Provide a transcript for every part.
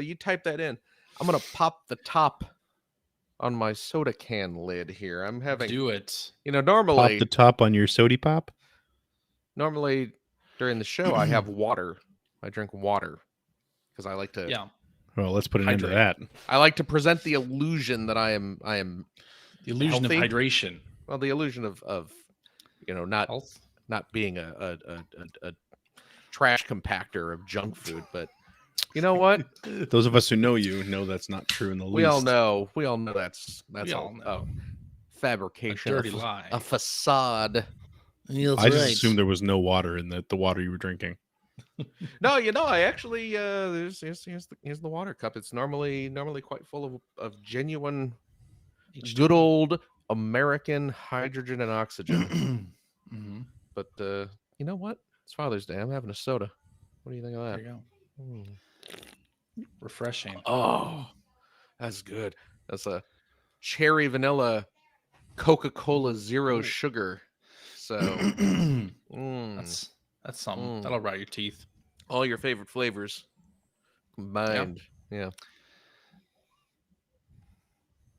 You type that in. I'm gonna pop the top on my soda can lid here. I'm having Do it. Pop the top on your sody pop. Normally during the show I have water. I drink water because I like to. Yeah. Well, let's put an end to that. I like to present the illusion that I am. The illusion healthy. of hydration. Well, the illusion of not Health? not being a trash compactor of junk food, but you know what? Those of us who know you know that's not true in the least. We all know that's We all know. fabrication, A dirty lie. a facade. I just assumed there was no water in the water you were drinking. No, I actually here's the water cup. It's normally quite full of genuine, good old American hydrogen and oxygen. Mm-hmm. But you know what? It's Father's Day. I'm having a soda. What do you think of that? There you go. Refreshing. Oh, that's good. That's a cherry vanilla Coca-Cola Zero Sugar. So That's something. That'll rot your teeth. All your favorite flavors combined. Yeah.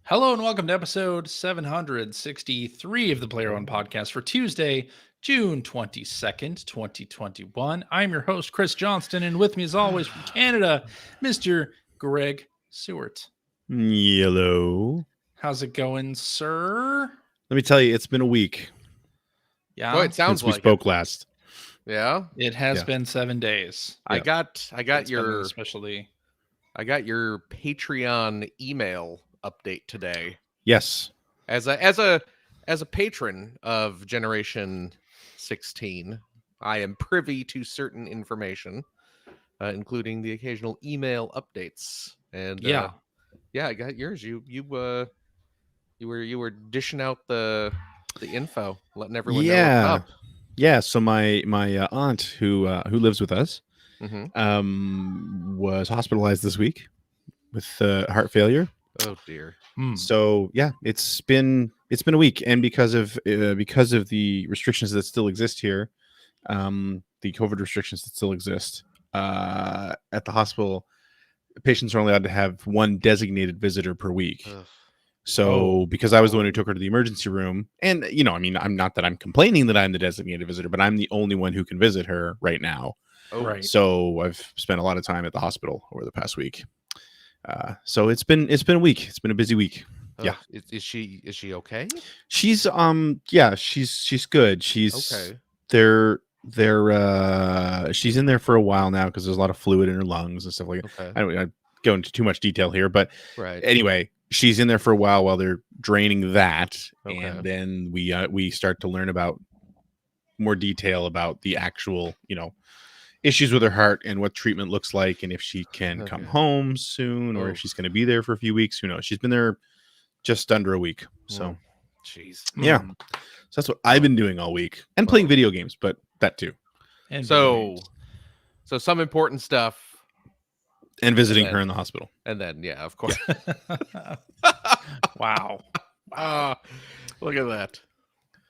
Hello and welcome to episode 763 of the Player One podcast for Tuesday, June 22nd, 2021. I'm your host, Chris Johnston, and with me as always from Canada, Mr. Greg Seward. Yellow. How's it going, sir? Let me tell you, it's been a week. Yeah. Oh, it sounds since we like spoke last. Yeah. It has been 7 days. I got It's your been especially. I got your Patreon email update today. Yes. As a patron of Generation 16, I am privy to certain information, including the occasional email updates. And Yeah, I got yours. You were dishing out the info, letting everyone know what's up. Yeah. So my aunt who lives with us Mm-hmm. was hospitalized this week with heart failure. Oh dear. So yeah, it's been a week, and because of the restrictions that still exist here, the COVID restrictions that still exist at the hospital, patients are only allowed to have one designated visitor per week. Ugh. So because I was the one who took her to the emergency room, and I'm not that I'm complaining that I'm the designated visitor, but I'm the only one who can visit her right now. Oh, right. So I've spent a lot of time at the hospital over the past week. So it's been a week. It's been a busy week. Yeah. Is she okay? She's she's good. She's Okay. they're she's in there for a while now because there's a lot of fluid in her lungs and stuff like that. Okay. I don't go into too much detail here, but Right. anyway, she's in there for a while they're draining that, Okay. and then we start to learn about more detail about the actual issues with her heart and what treatment looks like, and if she can come home soon or if she's going to be there for a few weeks. Who knows? She's been there just under a week. So jeez. yeah. So that's what I've been doing all week, and playing video games, but that too. And So some important stuff, And visiting her in the hospital. and then of course. Wow. Look at that.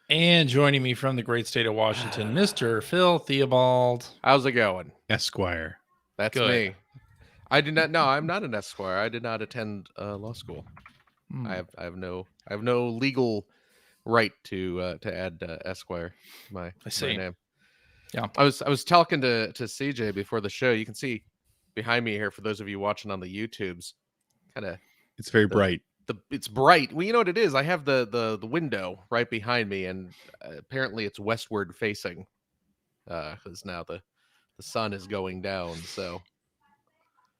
And joining me from the great state of Washington, Mr. Phil Theobald. How's it going? Esquire. That's Good. me. I did not. No, I'm not an Esquire. I did not attend law school. I have no legal right to add Esquire to my name. Yeah. I was talking to CJ before the show. You can see behind me here, for those of you watching on the YouTubes, It's very bright. It's bright. Well, you know what it is? I have the window right behind me, and apparently it's westward facing, because now the sun is going down. So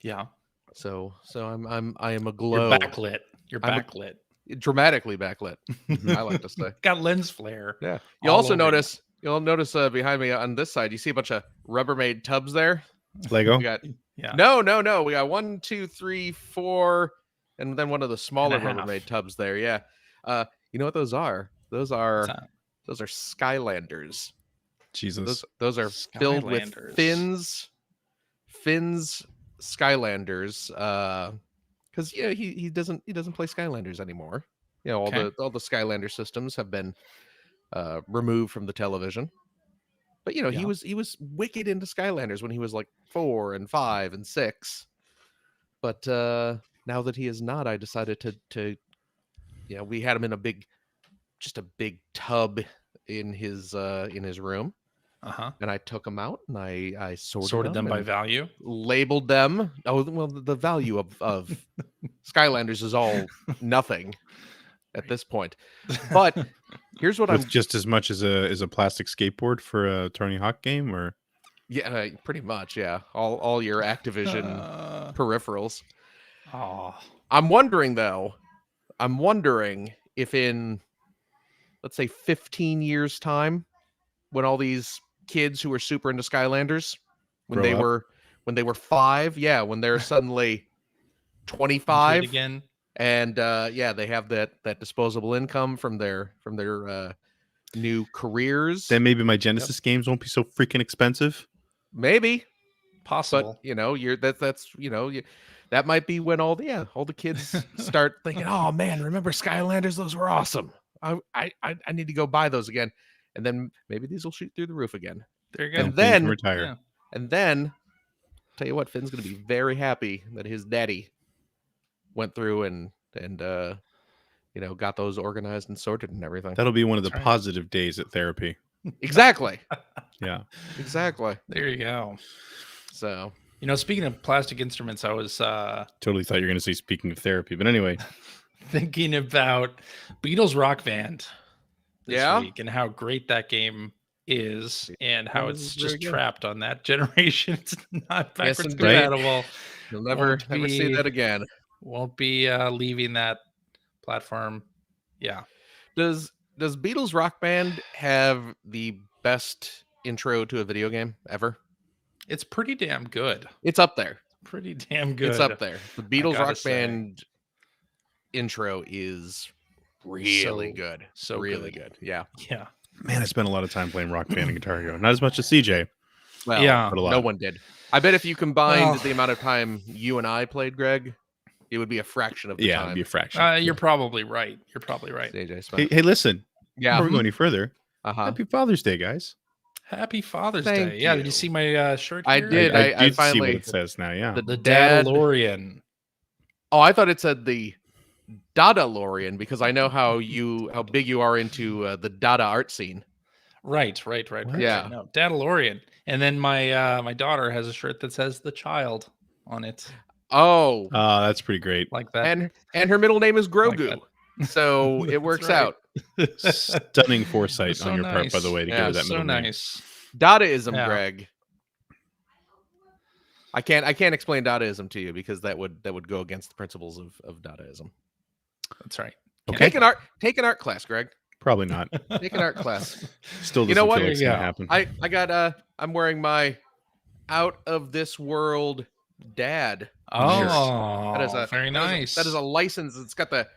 Yeah. so I am aglow. You're backlit. You're I'm backlit. Dramatically backlit. I like to say. Got lens flare. Yeah. You'll notice behind me on this side, you see a bunch of Rubbermaid tubs there. Lego. We got Yeah. no. We got 1, 2, 3, 4, and then one of the smaller And a half. Rubbermaid tubs there. Yeah. You know what those are? Those are Skylanders. Jesus. Those are filled with Skylanders. Finn's Skylanders. Because he doesn't play Skylanders anymore. All Okay. the Skylander systems have been removed from the television. But he was wicked into Skylanders when he was like 4 and 5 and 6. But now that he is not, I decided to we had him in a big tub in his room, and I took them out and I sorted them by and value. labeled them. Oh well, the value of Skylanders is all nothing at this point. But here's what With just as much as a plastic skateboard for a Tony Hawk game, or pretty much, yeah. All your Activision peripherals. Oh, I'm wondering if in, let's say, 15 years time, when all these kids who were super into Skylanders, when Grow they were 5, when they're suddenly 25 again. And they have that disposable income from their new careers. then maybe my Genesis games won't be so freaking expensive. Maybe, Possible. but that might be when all the kids start thinking, oh man, remember Skylanders? Those were awesome. I need to go buy those again, and then maybe these will shoot through the roof again. There you go. And Then you can then retire. and then tell you what, Finn's going to be very happy that his daddy went through and got those organized and sorted and everything. That'll be one of the That's right. positive days at therapy. Exactly. Yeah. Exactly. There you go. So, Speaking of plastic instruments, I was Totally thought you were going to say speaking of therapy, but anyway. thinking about Beatles Rock Band this Yeah? week and how great that game is and how It it's is just very good. trapped on that generation. It's not backwards indeed. compatible. you'll never see that again. Won't be leaving that platform. Yeah. Does Beatles Rock Band have the best intro to a video game ever? It's pretty damn good. It's up there. Pretty damn good. It's up there. The Beatles gotta Rock say. Band intro is really So- good. so really good. good. Yeah. Yeah. Man, I spent a lot of time playing Rock Band and Guitar Hero. Not as much as CJ, Well, Yeah. but a lot. no one did. I bet if you combined Well- the amount of time you and I played, Greg, it would be a fraction of the Yeah, time. it'd be a fraction. You're probably right. You're probably right. CJ spent. Hey, listen. Yeah. Before we go any further, Uh-huh. Happy Father's Day, guys. Happy Father's Thank Day. Yeah, did you. you see my shirt I here? did. I did see finally- what it says now. Yeah. The Dad- Dadalorian. Oh, I thought it said the Dada-lorian because I know how big you are into the Dada art scene. Right. Yeah. No, Dadalorian. And then my daughter has a shirt that says the child on it. Oh, That's pretty great. Like that. and her middle name is Like Grogu, so it That's works right. out. Stunning foresight That's so on your part, by the nice. way, to Yeah, give her that so middle name. nice. Dadaism, Yeah. Greg. I can't explain Dadaism to you because that would go against the principles of Dadaism. That's right. Okay. Take an art class, Greg. Probably not. Take an art class. Still doesn't You know feel what? like it's There you gonna go. happen. I got I'm wearing my Out of This World Dad. Oh, That is very nice. That is a license. It's got the.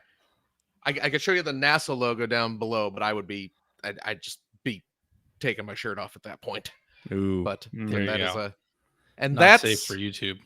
I could show you the NASA logo down below, but I'd just be taking my shirt off at that point. Ooh. But There you that is go. and Not that's safe for YouTube.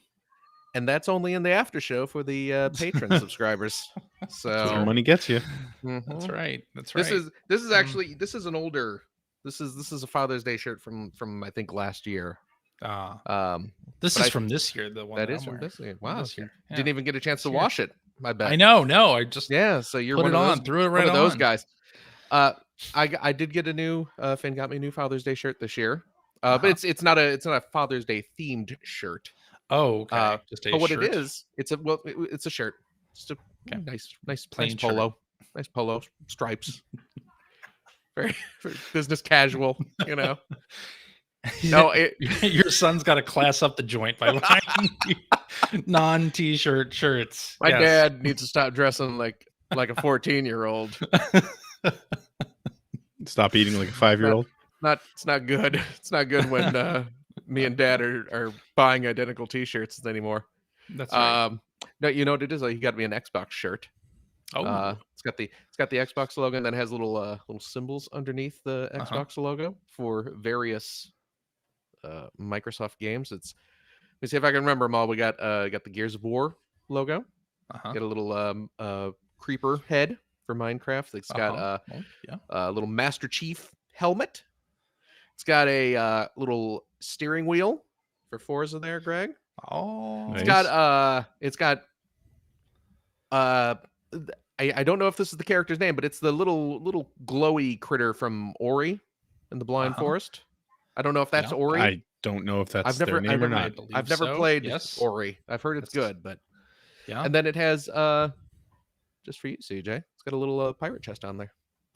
and that's only in the after show for the patron subscribers. That's where So money gets you. mhm. That's right. That's right. This is actually this is an older. This is a Father's Day shirt from I think last year. This but is I- from this year. The one That that is I'm from wearing. this year. From Wow, this year. Yeah. didn't even get a chance to This year. wash it. I bet. I know. No, I just Yeah, so you're put one it of on, those, threw it one right of those on. guys. I did get a new Finn got me a new Father's Day shirt this year. But it's not a Father's Day themed shirt. Oh, okay. Just a But what shirt. it is, it's a shirt. Just a Okay. nice Plain shirt. polo. Nice polo stripes. very business casual, you know. No, Your son's got to class up the joint by wearing non-t-shirt shirts. my Yes. dad needs to stop dressing like a 14-year-old. Stop eating like a 5-year-old. It's not good. It's not good when me and dad are buying identical t-shirts anymore. That's right. No, you know what it is? He got me an Xbox shirt. Oh, It's got the Xbox logo and then it has little symbols underneath the Xbox logo for various Microsoft games. Let me see if I can remember them all. We got the Gears of War logo. uh-huh. Got a little creeper head for Minecraft. It's got Oh, yeah. a little Master Chief helmet. It's got a little steering wheel for Forza there, Greg. Oh, It's Nice. got I don't know if this is the character's name, but it's the little glowy critter from Ori in the Blind Uh-huh. Forest. I don't know if that's Yeah. Ori. I don't know if that's their name or not. believe I've never so, played yes. Ori. I've heard it's That's- good, but Yeah. and then it has just for you, CJ. It's got a little pirate chest on there.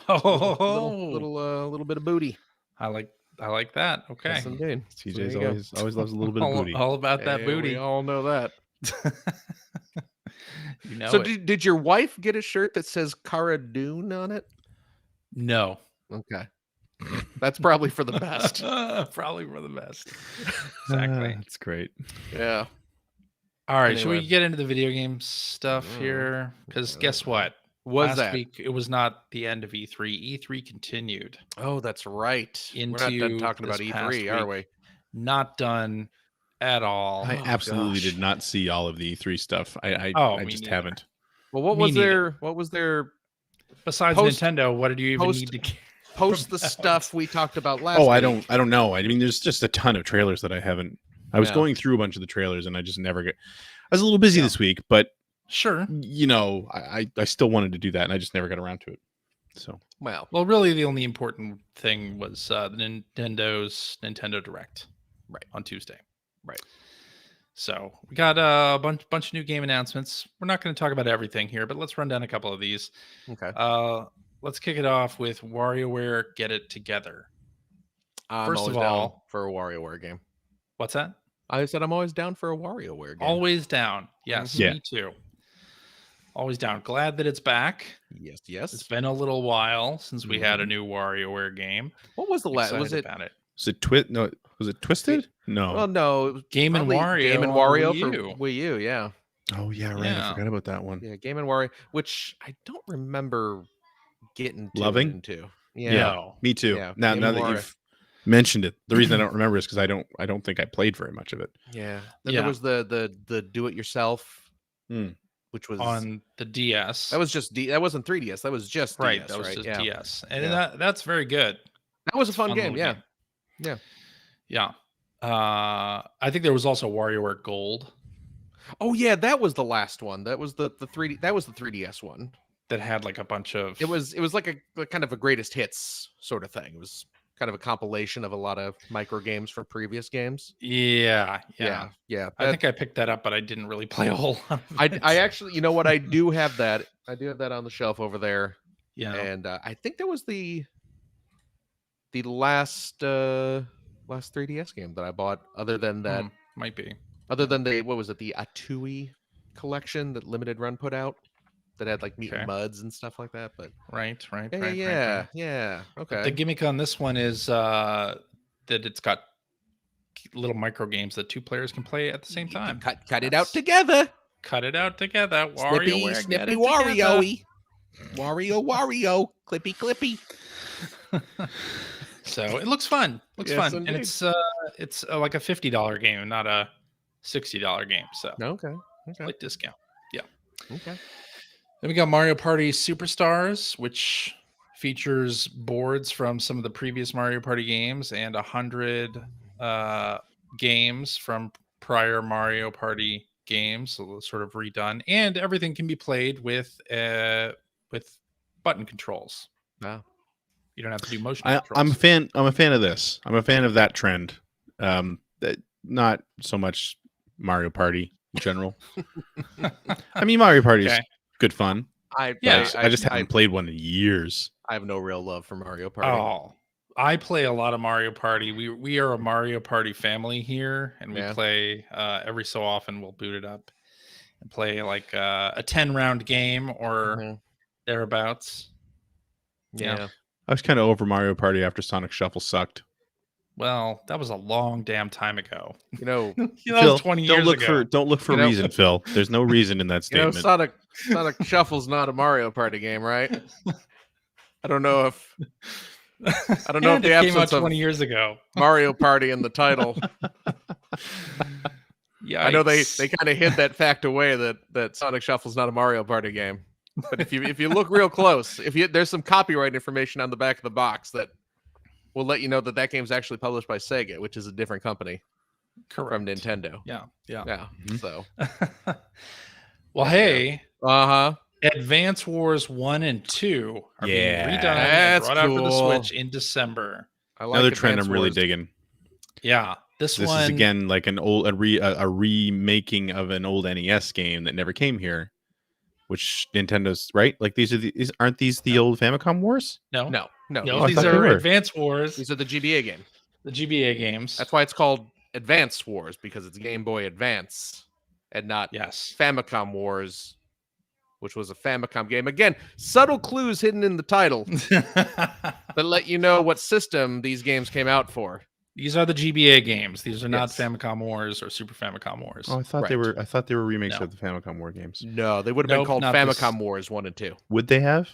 Oh, Little bit of booty. I like that. Okay. Yes, indeed. So there CJ's you go. always loves a little bit of booty. all about that Hey, booty. We all know that. You know So it. did your wife get a shirt that says Cara Dune on it? No. Okay. That's probably for the best. Probably for the best. Exactly. That's great. Yeah. All right, should we Anyway. get into the video game stuff Mm. here? Because guess what? Was Last that? week it was not the end of E3. E3 continued. Oh, that's right. We're not Into done talking about this past E3, are we? Not done at all. I Oh, absolutely gosh. did not see all of the E3 stuff. I Oh, I me just neither. haven't. Well, what Me was neither. their Besides Post- Nintendo, what did you even post- need to get? post the From stuff we talked about last Oh, I week? don't know. I mean, there's just a ton of trailers that I haven't. I was Yeah. going through a bunch of the trailers and I just never get. I was a little busy Yeah. this week, but Sure. you know, I still wanted to do that and I just never got around to it. So Well, Well, really, the only important thing was the Nintendo's Nintendo Direct, Right. on Tuesday. Right. So we got a bunch of new game announcements. We're not going to talk about everything here, but let's run down a couple of these. okay. Let's kick it off with WarioWare Get It Together. I'm first always of down all- for a WarioWare game. What's that? I said I'm always down for a WarioWare game. Always down. Yes, Yeah. me too. Always down. Glad that it's back. Yes, It's yes. been a little while since we had a new WarioWare game. What was the last? Excited Was it? about it? was it No, was it Twisted? No. Well, no. It was Game and probably Wario Game and on Wario Wii for U. Wii U. Yeah. Oh yeah, right. Yeah. I forgot about that one. Yeah. Game and Wario, which I don't remember getting too Loving? into. Yeah. No. Me too. Yeah, Now Game now and that Wario. you've mentioned it, the reason I don't remember is because I don't think I played very much of it. Yeah. Then Yeah. there was the do it yourself, Hmm. which was On the DS. that was just that wasn't 3DS. That was just right. DS, That was right? just Yeah. DS. And Yeah. that's very good. That was a fun Fun game. little Yeah. Yeah. I think there was also WarioWare Gold Oh yeah, that was the last one. That was the 3D. That was the 3DS one. that had like a bunch of. It was like a kind of a greatest hits sort of thing. It was kind of a compilation of a lot of micro games from previous games. Yeah. Yeah. I think I picked that up, but I didn't really play a whole lot. Of it. I actually, you know what? I do have that. I do have that on the shelf over there, Yeah. and I think that was the last 3DS game that I bought. Other than that, Might be. other than the what was it? The Atui collection that Limited Run put out that had like Mutant Okay. Muds and stuff like that. But Right. yeah. Okay. The gimmick on this one is that it's got little micro games that two players can play at the same time. Cut it out That's- together. Cut it out together. Snippy, WarioWare, get snippy, it together. Wario, clippy. So it looks fun. Looks Yes, fun, and indeed. it's like a $50 game, not a $60 game. So Okay. slight discount. Okay. Then we got Mario Party Superstars, which features boards from some of the previous Mario Party games and 100 games from prior Mario Party games, so sort of redone, and everything can be played with button controls. Wow. You don't have to do motion I'm a controls. fan. I'm a fan of this. I'm a fan of that trend. Not so much Mario Party in general. I mean, Mario Party is Okay. good fun. I I just haven't played one in years. I have no real love for Mario Party. Oh, I play a lot of Mario Party. We are a Mario Party family here, and we Yeah. play every so often. We'll boot it up and play like a 10-round game or Mhm. thereabouts. Yeah. I was kind of over Mario Party after Sonic Shuffle sucked. Well, that was a long damn time ago. You know, That Phil, was 20 don't years look ago. don't look for You know- reason, Phil. There's no reason in that you know, statement. Sonic Shuffle's not a Mario Party game, right? I don't know if And the it came out absence of 20 years ago. Mario Party in the title. Yeah, I know they kind of hid that fact away that Sonic Shuffle's not a Mario Party game. But if you look real close, there's some copyright information on the back of the box that will let you know that game's actually published by Sega, which is a different company. from Correct. Nintendo. Yeah. Yeah. Mhm. So. Well, Yeah. hey, Uh-huh. Advance Wars 1 and 2 are being Yeah. redone and That's brought out for the cool. Switch in December. I like Another trend Advance I'm really Wars. digging. Yeah. This This one is again like a remaking of an old NES game that never came here, which Nintendo's right. Like aren't these the old Famicom Wars? No. No. No, I these thought they are were. Advance Wars, These are the GBA game. the GBA games. That's why it's called Advance Wars, because it's Game Boy Advance and not Yes. Famicom Wars, which was a Famicom game. Again, subtle clues hidden in the title that let you know what system these games came out for. These are the GBA games. These are not Yes. Famicom Wars or Super Famicom Wars. Oh, I thought they Right. were. I thought they were remakes No. of the Famicom War games. No, they would have been Nope, called not this. Famicom Wars 1 and 2. Would they have?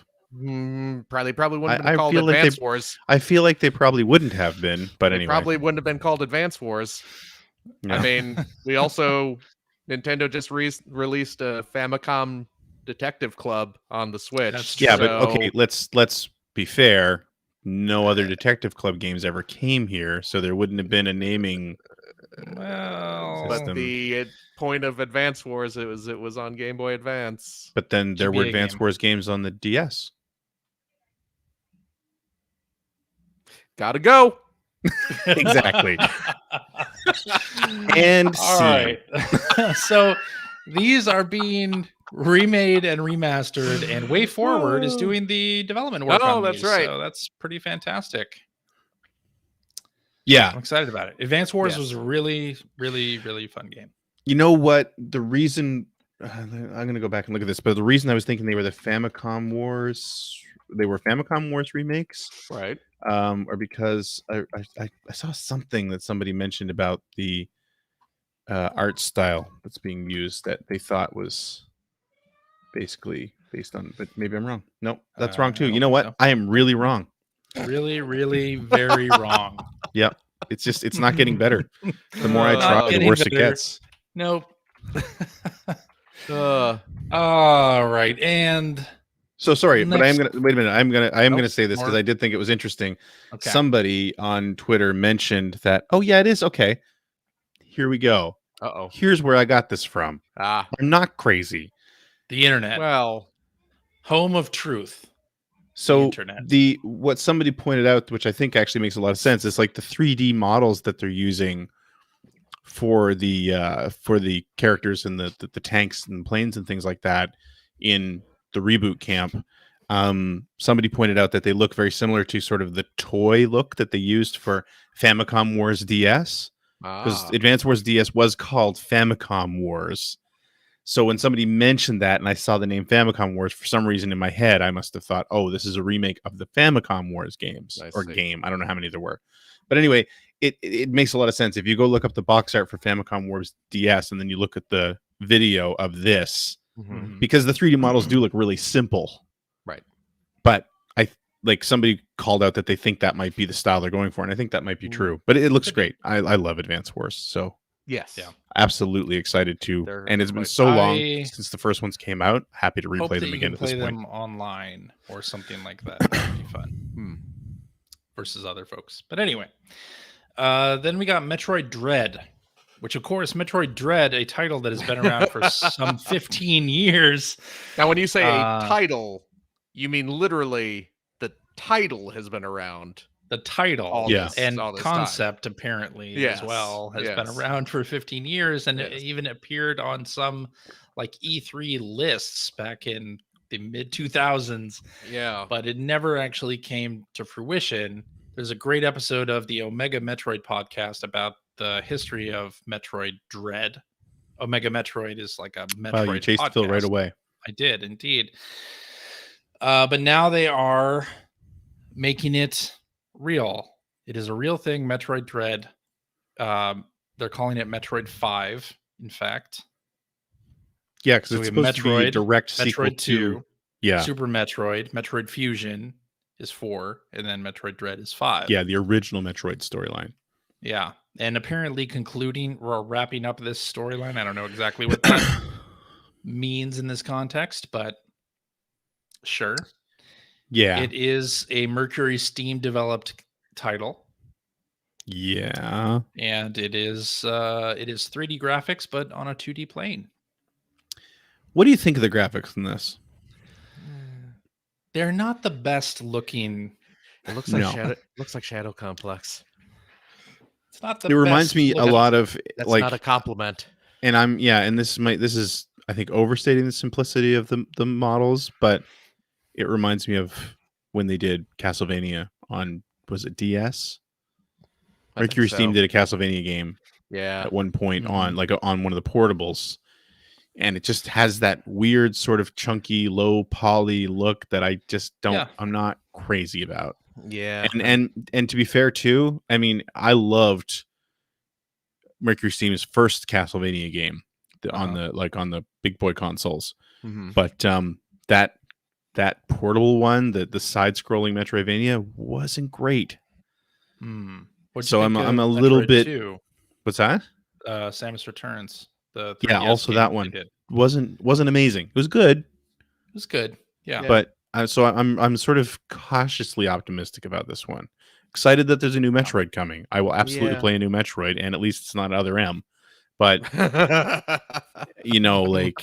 Probably wouldn't have I been called feel like Advance Wars. I feel like they probably wouldn't have been, but They anyway. probably wouldn't have been called Advance Wars. Yeah. I mean, we also Nintendo just released a Famicom Detective Club on the Switch. That's Yeah, true. but okay, let's be fair. No other Detective Club games ever came here, so there wouldn't have been a naming. Well, But system. the point of Advance Wars, it was on Game Boy Advance. But then there were GBA Advance game. Wars games on the DS. Gotta go. Exactly. And All scene. right. So these are being remade and remastered, and Way Forward is doing the development work Oh, on that's these, right. So that's pretty fantastic. Yeah. I'm excited about it. Advance Wars Yes. was a really, really, really fun game. You know what? The reason I'm going to go back and look at this, but the reason I was thinking they were the Famicom Wars, they were Famicom Wars remakes, Right. or because I saw something that somebody mentioned about the art style that's being used that they thought was basically based on, but maybe I'm wrong. Nope, that's wrong I too. don't You know think what? so. I am really wrong. Really, really, very wrong. Yep. It's not getting better. The more I Not try, the getting worse it better. gets. Nope. Uh, All right. And So sorry, but I am Next- gonna wait a minute. I am Nope, gonna say this because more. I did think it was interesting. okay. Somebody on Twitter mentioned that, oh yeah, it is okay. Here we go. uh-oh. Here's where I got this from. Ah. I'm not crazy. The internet. Well, Home of truth. So internet. what somebody pointed out, which I think actually makes a lot of sense, is like the 3D models that they're using for the characters and the tanks and planes and things like that in the reboot camp. Somebody pointed out that they look very similar to sort of the toy look that they used for Famicom Wars DS, because Advance Wars DS was called Famicom Wars. So when somebody mentioned that and I saw the name Famicom Wars, for some reason in my head, I must have thought, oh, this is a remake of the Famicom Wars games I or see. game. I don't know how many there were. But anyway, it makes a lot of sense. If you go look up the box art for Famicom Wars DS and then you look at the video of this, mhm. because the 3D models do look really simple. Right. But like somebody called out that they think that might be the style they're going for, and I think that might be true. But it looks great. I love Advance Wars, so Yes. Yeah. absolutely excited to. They're And it's been quite- so long I since the first ones came out. Happy to Hope replay that them you again can at this play point. them online or something like that. That'd be fun. Hmm. Versus other folks. But anyway, then we got Metroid Dread, which of course, Metroid Dread, a title that has been around for some 15 years. Now, when you say Uh, a title, you mean literally the title has been around. The title All Yeah. this, and all this time. concept apparently Yes, as well has been yes. around for 15 years, and it Yes. even appeared on some like E3 lists back in the mid 2000s, Yeah. but it never actually came to fruition. There's a great episode of the Omega Metroid podcast about the history of Metroid Dread. Omega Metroid is like a Metroid Wow, you chased Phil right podcast. away. I did indeed. But now they are making it real. It is a real thing, Metroid Dread. They're calling it Metroid 5, in fact. Yeah, because So it's we have supposed to be a Metroid, direct sequel Metroid 2, to. Yeah, Super Metroid, Metroid Fusion is 4, and then Metroid Dread is 5. yeah, the original Metroid storyline. Yeah. And apparently concluding or wrapping up this storyline. I don't know exactly what that means in this context, but sure. Yeah, It is a Mercury Steam developed title. Yeah. and it is 3D graphics, but on a 2D plane. What do you think of the graphics in this? They're not the best looking. It looks like No. Shadow. Looks like Shadow Complex. It's not the It reminds best me a looking. lot of That's like, not a compliment. and this is I think overstating the simplicity of the models, but it reminds me of when they did Castlevania on, was it DS? I think Mercury so. Steam did a Castlevania game Yeah. at one point Mhm. on one of the portables, and it just has that weird sort of chunky low poly look that I just don't Yeah. I'm not crazy about. Yeah. And to be fair too, I mean, I loved Mercury Steam's first Castlevania game on the big boy consoles. Mhm. But that portable one, the side scrolling Metroidvania wasn't great. What'd So you I'm think a of little Metroid bit 2? what's that? Samus Returns, the 3DS Yeah, also game that they one did. wasn't amazing. It was good, It was good. Yeah. but so I'm sort of cautiously optimistic about this one. Excited that there's a new Metroid coming. I will absolutely Yeah. play a new Metroid, and at least it's not Other M. But like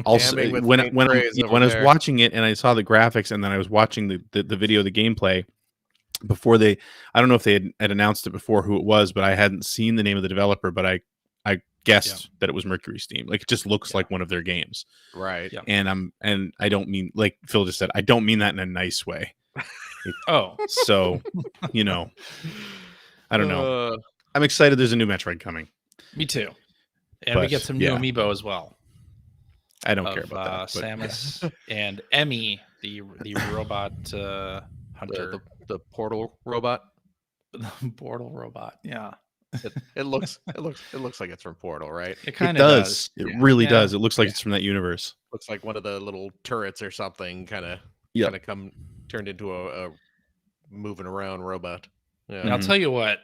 also Damning with when faint when praise over when I was there. watching it and I saw the graphics, and then I was watching the video, the gameplay before they, I don't know if they had announced it before who it was, but I hadn't seen the name of the developer, but I guessed that it was Mercury Steam. Like, it just looks like one of their games. Right. Yeah. And I don't mean, like Phil just said, I don't mean that in a nice way. Oh, So, I don't know. Uh, I'm excited there's a new Metroid coming. me too. And we But, get some new amiibo as well. I don't care about that. But Samus and Emmy, the robot hunter, the portal robot. the portal robot. Yeah, It looks like it's from Portal, right? it it kind of does. It really Yeah. does. It looks like it's from that universe. Looks like one of the little turrets or something, kind of turned into a moving around robot. Yeah. And I'll tell you what,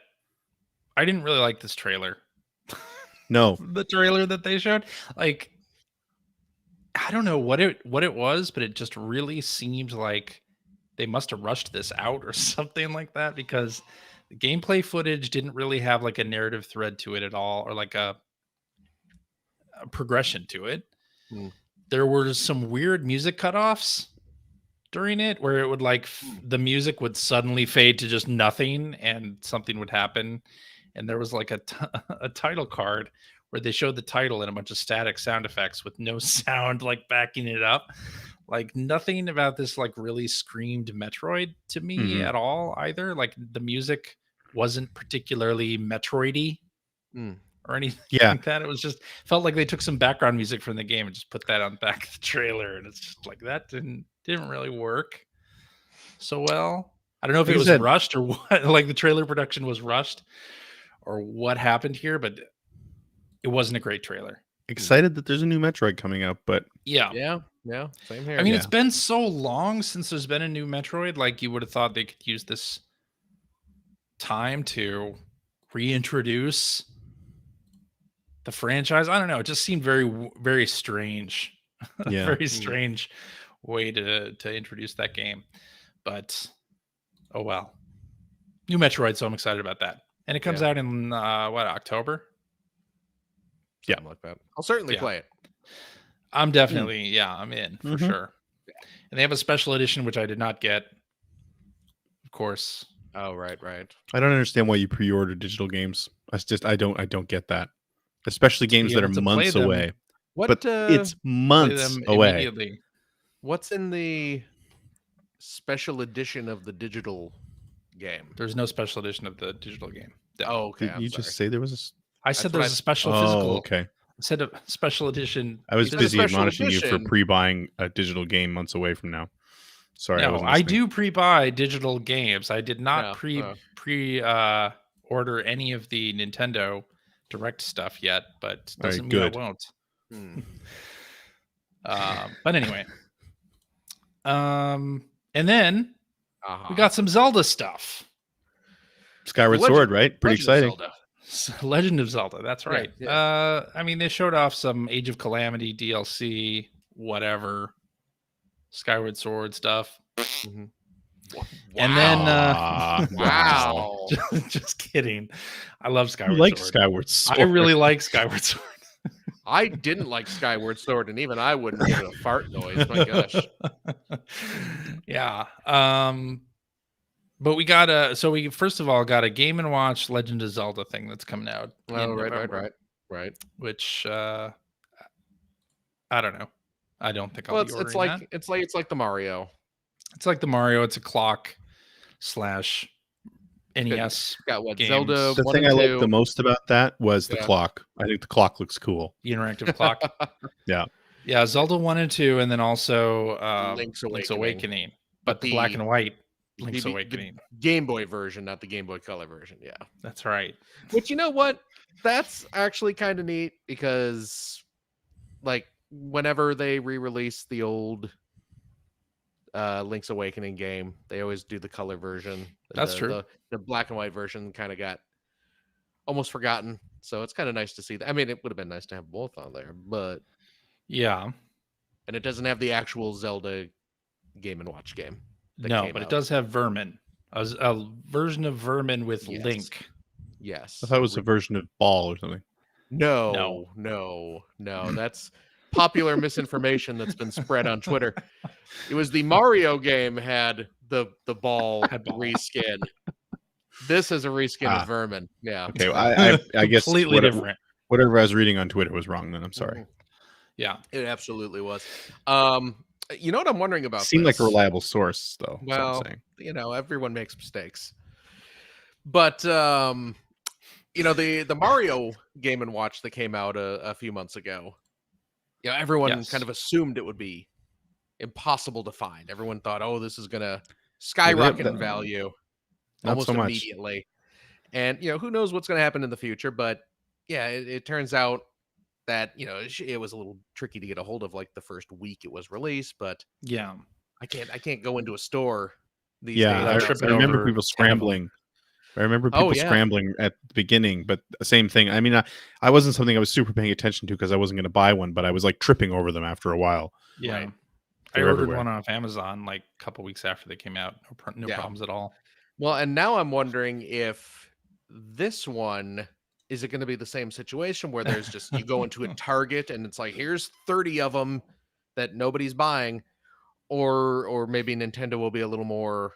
I didn't really like this trailer. No. The trailer that they showed, like, I don't know what it was, but it just really seemed like they must have rushed this out or something like that, because the gameplay footage didn't really have like a narrative thread to it at all, or like a progression to it. There were some weird music cutoffs during it where it would the music would suddenly fade to just nothing and something would happen. And there was like a title card where they showed the title and a bunch of static sound effects with no sound like backing it up. Like, nothing about this like really screamed Metroid to me at all either. Like, the music wasn't particularly Metroid-y or anything like that. It was just felt like they took some background music from the game and just put that on the back of the trailer, and it's just like that didn't really work so well. I don't know if it was rushed or what, like the trailer production was rushed or what happened here, but it wasn't a great trailer. Excited that there's a new Metroid coming out, but yeah, same here. I mean, it's been so long since there's been a new Metroid. Like, you would have thought they could use this time to reintroduce the franchise. I don't know. It just seemed very, very strange. Yeah. Very strange way to introduce that game. But oh well. New Metroid, so I'm excited about that. And it comes out in October? Something like that. I'll certainly play it. I'm definitely, I'm in for sure. And they have a special edition, which I did not get, of course. Oh, right. I don't understand why you pre-order digital games. That's just, I don't get that. Especially games that are months away. But it's months away. Immediately. What's in the special edition of the digital game? There's no special edition of the digital game. Oh, okay. Did you just say there was a... I said there was a special physical. Okay. I said a special edition. I was busy admonishing you for pre-buying a digital game months away from now. Sorry. No, I do pre-buy digital games. I did not order any of the Nintendo Direct stuff yet, but doesn't mean I won't. But anyway, and then we got some Zelda stuff. Skyward Sword, right? Pretty exciting. Legend of Zelda, that's right. Yeah. I mean, they showed off some Age of Calamity DLC, whatever, Skyward Sword stuff. And then Wow. just kidding. I love I Skyward like Sword. Skyward Sword. I really like Skyward Sword. I didn't like Skyward Sword, and even I wouldn't give it a fart noise. My gosh. Yeah. But we got we first of all got a Game & Watch Legend of Zelda thing that's coming out in November, right. which I don't know. I don't think I'll Well, be it's ordering like that. it's like the Mario. It's like the Mario. It's a clock / NES Got what games. Zelda The 1 thing and I 2. liked the most about that was the Yeah. clock. I think the clock looks cool. The interactive clock. Yeah. Yeah, Zelda 1 and 2, and then also Link's Link's Awakening. Awakening. But the black and white Link's the Awakening. Game Boy version, not the Game Boy Color version. Yeah. That's right. Which, you know what? That's actually kind of neat because, like, whenever they re-release the old Link's Awakening game, they always do the color version. That's true. The black and white version kind of got almost forgotten. So it's kind of nice to see that. I mean, it would have been nice to have both on there, but Yeah. and it doesn't have the actual Zelda Game & Watch game. No, but it does have Vermin. A version of Vermin with Yes. Link. Yes. I thought it was a version of Ball or something. No. That's popular misinformation that's been spread on Twitter. It was the Mario game had the ball reskin. This is a reskin of Vermin. Yeah. Okay, well, I guess Completely different. Whatever I was reading on Twitter was wrong. Then I'm sorry. Yeah, it absolutely was. You know what I'm wondering about? Seemed like a reliable source, though. Well, you know, everyone makes mistakes, but you know, the Mario Game & Watch that came out a few months ago. You know, everyone kind of assumed it would be impossible to find. Everyone thought, oh, this is gonna skyrocket in value almost immediately. And you know, who knows what's going to happen in the future? But yeah, it turns out that, you know, it was a little tricky to get a hold of like the first week it was released. But yeah, I can't go into a store these days. I remember people scrambling. I remember people scrambling at the beginning, but the same thing. I mean, I wasn't something I was super paying attention to because I wasn't going to buy one, but I was like tripping over them after a while. Yeah. Right. I ordered one off Amazon like a couple weeks after they came out. No problems at all. Well, and now I'm wondering if this one, is it going to be the same situation where there's just, you go into a Target and it's like, here's 30 of them that nobody's buying, or maybe Nintendo will be a little more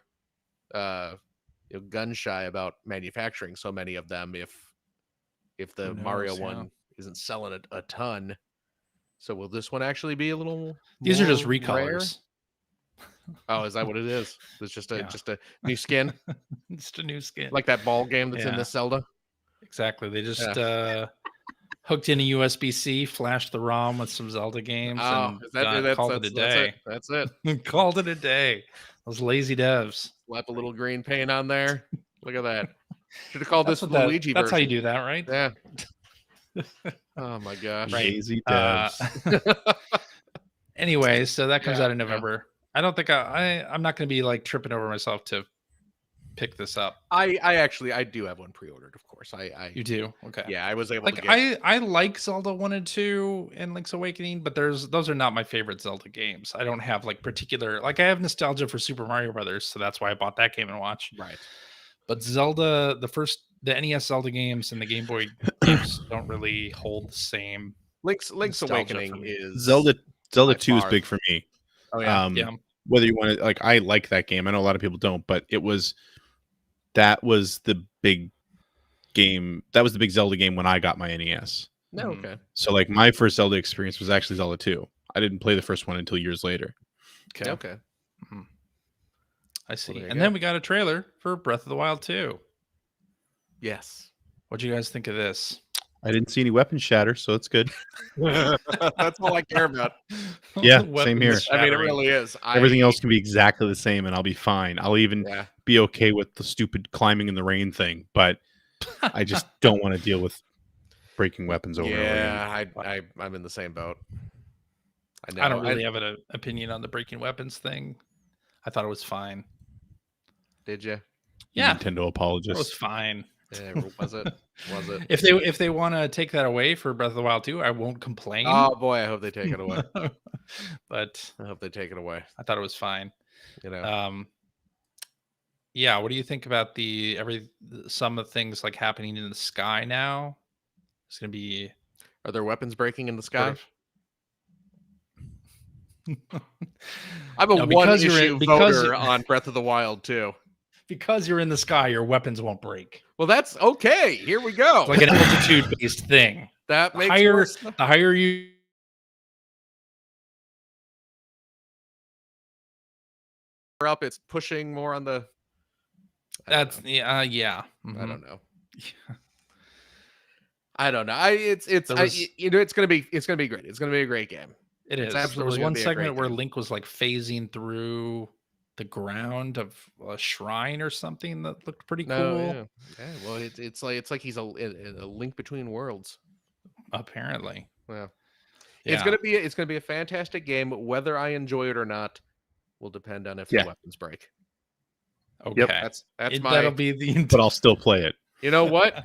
gun shy about manufacturing so many of them if the Mario one isn't selling a ton. So will this one actually be a little? These are just recolors. Oh, is that what it is? It's just a new skin. Just a new skin, like that ball game that's in this Zelda. Exactly. They just hooked in a USB-C, flashed the ROM with some Zelda games, and called it a day. That's it. Called it a day. Those lazy devs. Slap a little green paint on there. Look at that. Should have called this Luigi version. That's how you do that, right? Yeah. Oh my gosh. Lazy devs. Anyway, so that comes out in November. I don't think I'm not going to be like tripping over myself to pick this up. I do have one pre-ordered, of course. You do? Okay. Yeah, I was able to get... I like Zelda 1 and 2 and Link's Awakening, but those are not my favorite Zelda games. I don't have like particular, like I have nostalgia for Super Mario Brothers, so that's why I bought that Game & Watch. Right. But Zelda, the NES Zelda games and the Game Boy games don't really hold the same. Link's Awakening is Zelda 2 is big for me. Oh yeah. Whether you want to, like, I like that game. I know a lot of people don't, but that was the big game. That was the big Zelda game when I got my NES. No, okay. So like my first Zelda experience was actually Zelda 2. I didn't play the first one until years later. Okay. Mm-hmm. I see. And then we got a trailer for Breath of the Wild 2. Yes. What'd you guys think of this? I didn't see any weapons shatter, so it's good. That's all I care about. Yeah, same here. I mean, it really is. Everything else can be exactly the same, and I'll be fine. I'll even be okay with the stupid climbing in the rain thing, but I just don't want to deal with breaking weapons over. Yeah, I'm in the same boat. I don't really have an opinion on the breaking weapons thing. I thought it was fine. Did you? Yeah. Nintendo apologist. It was fine. Yeah, was it? If they want to take that away for Breath of the Wild 2, I won't complain. Oh boy, I hope they take it away. But I hope they take it away. I thought it was fine. You know. Yeah, what do you think about some of the things like happening in the sky now? It's gonna be Are there weapons breaking in the sort sky? of I'm a no, because one-issue voter on Breath of the Wild too. because you're in the sky, your weapons won't break. Well, that's okay. Here we go. It's like an altitude-based thing. That The makes more higher sense. the higher you Up, it's pushing more on the. that's I mhm. don't know. I don't know. It's There was- it's gonna be great. It's gonna be a great game. It It's is. There absolutely was gonna one be a great segment where game. Link was like phasing through the ground of a shrine or something that looked pretty cool. No, yeah. Well, it's like he's a link between worlds. Apparently, Yeah. yeah. It's gonna be a fantastic game. Whether I enjoy it or not will depend on if the weapons break. Okay, That's that'll be the. But I'll still play it. You know what?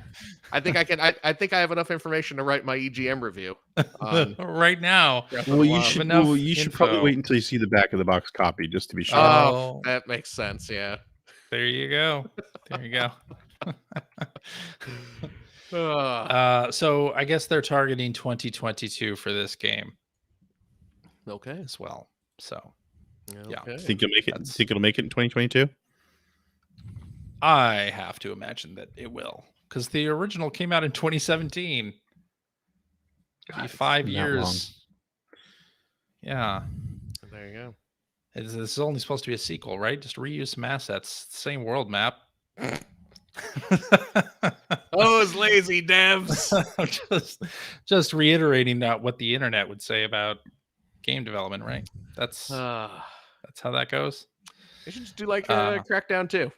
I think I can. I think I have enough information to write my EGM review on right now. Breath of Well, the you Wild. should. enough Well, you should probably info. wait until you see the back of the box copy, just to be sure. Oh, that makes sense. Yeah. There you go. There you go. So I guess they're targeting 2022 for this game Okay. as well. So yeah. Okay. Think you'll make it? That's- Think it'll make it in 2022? I have to imagine that it will, because the original came out in 2017. God, it's 5 been that long. years. Yeah. There you go. This is only supposed to be a sequel, right? Just reuse some assets. Same world map. Those lazy devs. just reiterating that what the internet would say about game development, right? That's how that goes. They should just do like Crackdown 2.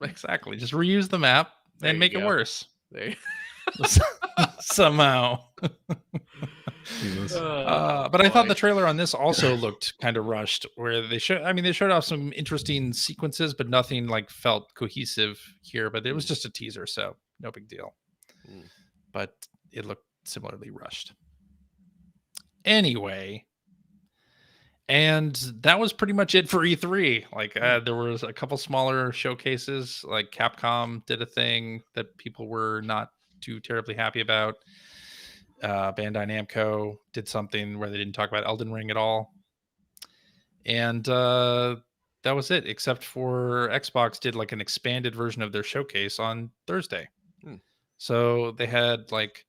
Exactly. Just reuse the map There and you make it go. worse They- somehow. But I thought boy. the trailer on this also looked kind of rushed, where they showed off some interesting sequences, but nothing like felt cohesive here. But it was just a teaser, so no big deal. Mm. But it looked similarly rushed. Anyway, and that was pretty much it for E3. Like there was a couple smaller showcases, like Capcom did a thing that people were not too terribly happy about. Bandai Namco did something where they didn't talk about Elden Ring at all. And that was it, except for Xbox did like an expanded version of their showcase on Thursday. So they had like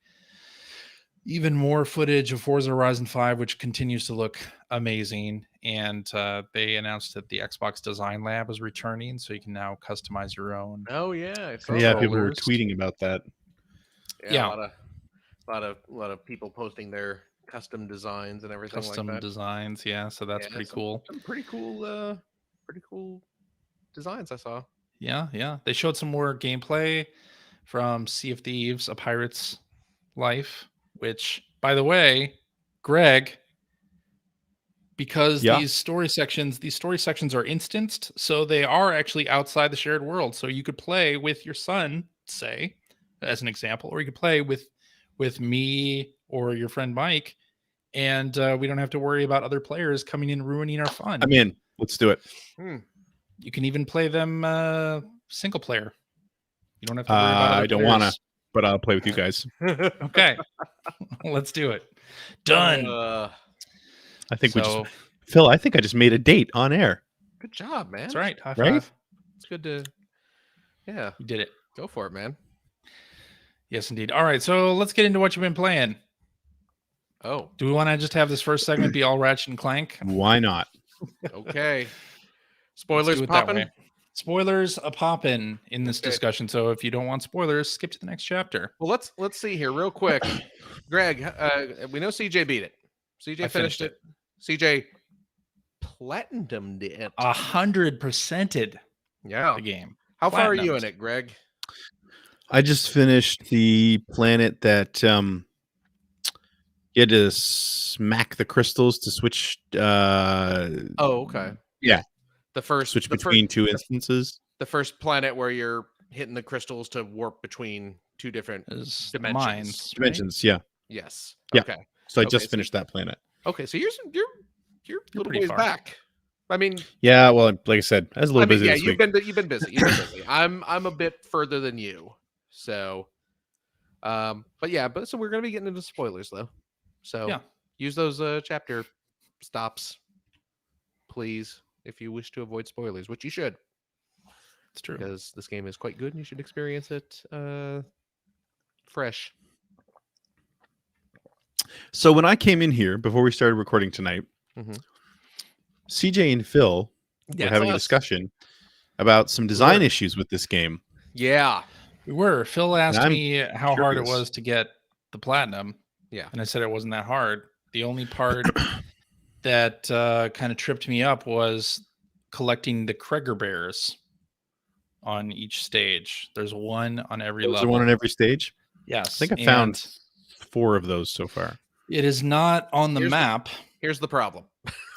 even more footage of Forza Horizon 5, which continues to look amazing. And they announced that the Xbox Design Lab is returning, so you can now customize your own. Oh yeah, I saw Yeah, that. people were Controllers. tweeting about that. Yeah, a lot of people posting their custom designs and everything Custom like that. designs, yeah. So that's pretty cool. Some pretty cool designs I saw. Yeah. They showed some more gameplay from Sea of Thieves, A Pirate's Life, which, by the way, Greg, because these story sections are instanced, so they are actually outside the shared world. So you could play with your son, say, as an example, or you could play with me or your friend Mike, and we don't have to worry about other players coming in ruining our fun. I'm in. Let's do it. You can even play them single player. You don't have to worry about other I don't players. want to, but I'll play with you guys. Okay. Let's do it. Done. I think Phil, I think I just made a date on air. Good job, man. That's right. High Right? five. It's good to You did it. go for it, man. Yes, indeed. All right. So let's get into what you've been playing. Oh, Do we want to just have this first segment be all Ratchet and Clank? Why not? okay. Let's Spoilers do it that popping. way. Spoilers a poppin' in this Okay. discussion. So if you don't want spoilers, skip to the next chapter. Well, let's see here real quick. Greg, we know CJ beat it. CJ I finished finished it. CJ platinumed it. 100%ed Yeah. the game. How far are you platinumed. in it, Greg? I just finished the planet that you had to smack the crystals to switch. Oh, okay. Yeah. The first Switch the between two instances. the first planet where you're hitting the crystals to warp between two different Is dimensions. mines, right? Dimensions. Yeah. Yes. Yeah. Okay. So I Okay, just so- finished that planet. Okay. So you're a little pretty ways far. back. I mean, Yeah, well, like I said, I was a little busy this week. you've been busy. You've been busy. I'm a bit further than you, so. But so we're gonna be getting into spoilers though. So Yeah. use those chapter stops, please, if you wish to avoid spoilers, which you should. It's true. Because this game is quite good and you should experience it fresh. So when I came in here before we started recording tonight, Mhm. CJ and Phil were having a discussion about some design issues with this game. Yeah. We were. Phil asked I'm me how hard it curious. was to get the platinum. Yeah. And I said it wasn't that hard. The only part that kind of tripped me up was collecting the Kreger bears on each stage. There's one on every Is level. there one on every stage? Yes. I think I found 4 of those so far. It is not on the map. Here's the problem.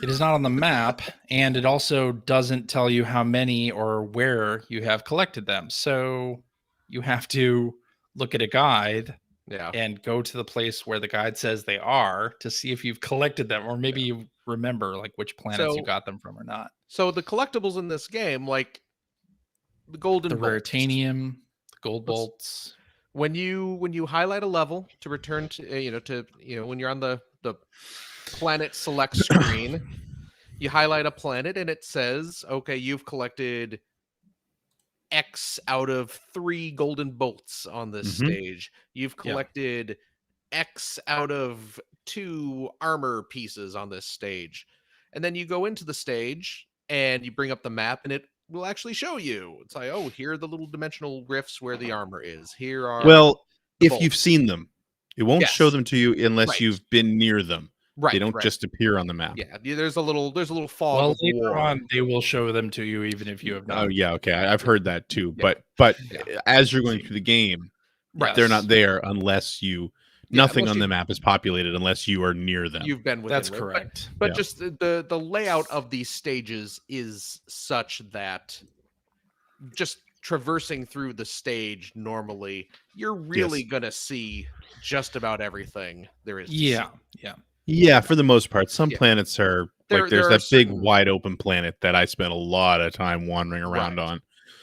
It is not on the map, and it also doesn't tell you how many or where you have collected them. So you have to look at a guide and go to the place where the guide says they are to see if you've collected them, or maybe you remember like which planets you got them from or not. So the collectibles in this game, like the golden bolts, raritanium, the gold bolts. When you highlight a level to return to when you're on the planet select screen, you highlight a planet and it says, okay, you've collected X out of 3 golden bolts on this stage. You've collected X out of 2 armor pieces on this stage. And then you go into the stage and you bring up the map and it will actually show you. It's like, oh, here are the little dimensional rifts where the armor is. Here are if bolts. You've seen them. It won't show them to you unless you've been near them. Right. They don't just appear on the map. Yeah, there's a little fog. Well, of later war. on, they will show them to you even if you have not. Oh yeah, okay. I've heard that too. But as you're going through the game, they're not there unless you nothing on the map is populated unless you are near them. You've been within. That's correct. But just the layout of these stages is such that just traversing through the stage normally, you're really gonna see just about everything there is. Yeah, for the most part. Some planets are like there's that big wide open planet that I spent a lot of time wandering around on.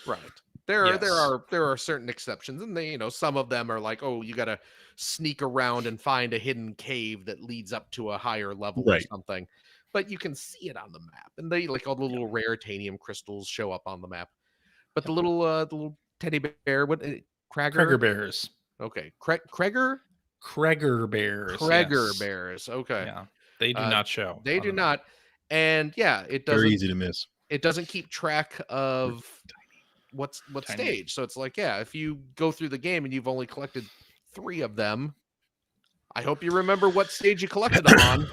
Right. There are certain exceptions, and they, some of them are like, oh, you gotta sneak around and find a hidden cave that leads up to a higher level or something. But you can see it on the map, and they like all the little raritanium crystals show up on the map. But the little teddy bear, Kreger bears. Okay, Kreger bears. Kreger bears. Okay. Yeah. They do not show. They do not. And it doesn't. Very easy to miss. It doesn't keep track of what stage. So it's like, if you go through the game and you've only collected 3 of them, I hope you remember what stage you collected them on.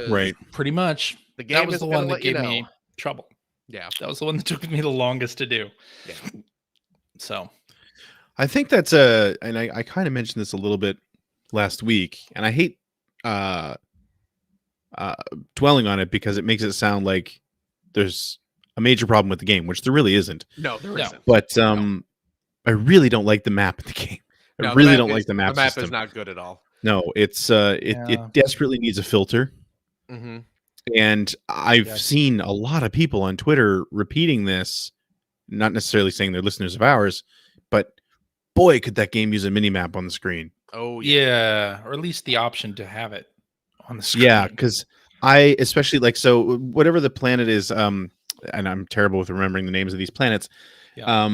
Right. Pretty much. The game was the one that gave me trouble. Yeah. That was the one that took me the longest to do. Yeah. So I think that's and I kind of mentioned this a little bit last week, and I hate dwelling on it because it makes it sound like there's a major problem with the game, which there really isn't. No, there isn't. But I really don't like the map of the game. I really don't like the map. The map system. is not good at all. No, it's it desperately needs a filter. Mm-hmm. And I've seen a lot of people on Twitter repeating this, not necessarily saying they're listeners of ours, but boy, could that game use a mini map on the screen. Oh yeah, or at least the option to have it on the screen. Yeah, because I especially like whatever the planet is, and I'm terrible with remembering the names of these planets. Yeah.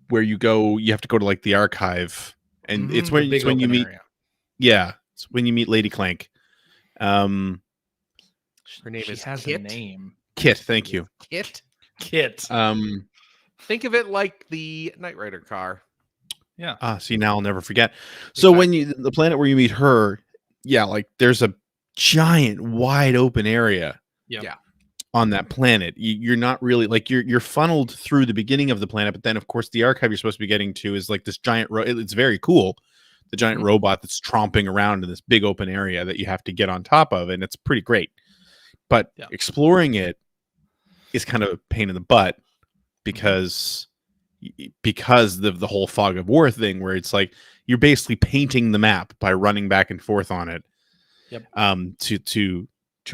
Where you go, you have to go to like the archive, and it's when you meet. Area. Yeah, it's when you meet Lady Clank. Her name is has Kit. a name. Kit, thank you. Kit. Think of it like the Knight Rider car. Yeah. See, now I'll never forget. So when the planet where you meet her, like there's a giant wide open area. Yeah. On that planet, you're not really like you're funneled through the beginning of the planet, but then of course the archive you're supposed to be getting to is like this giant. It's very cool. The giant robot that's tromping around in this big open area that you have to get on top of, and it's pretty great. But exploring it is kind of a pain in the butt because the whole fog of war thing, where it's like you're basically painting the map by running back and forth on it, to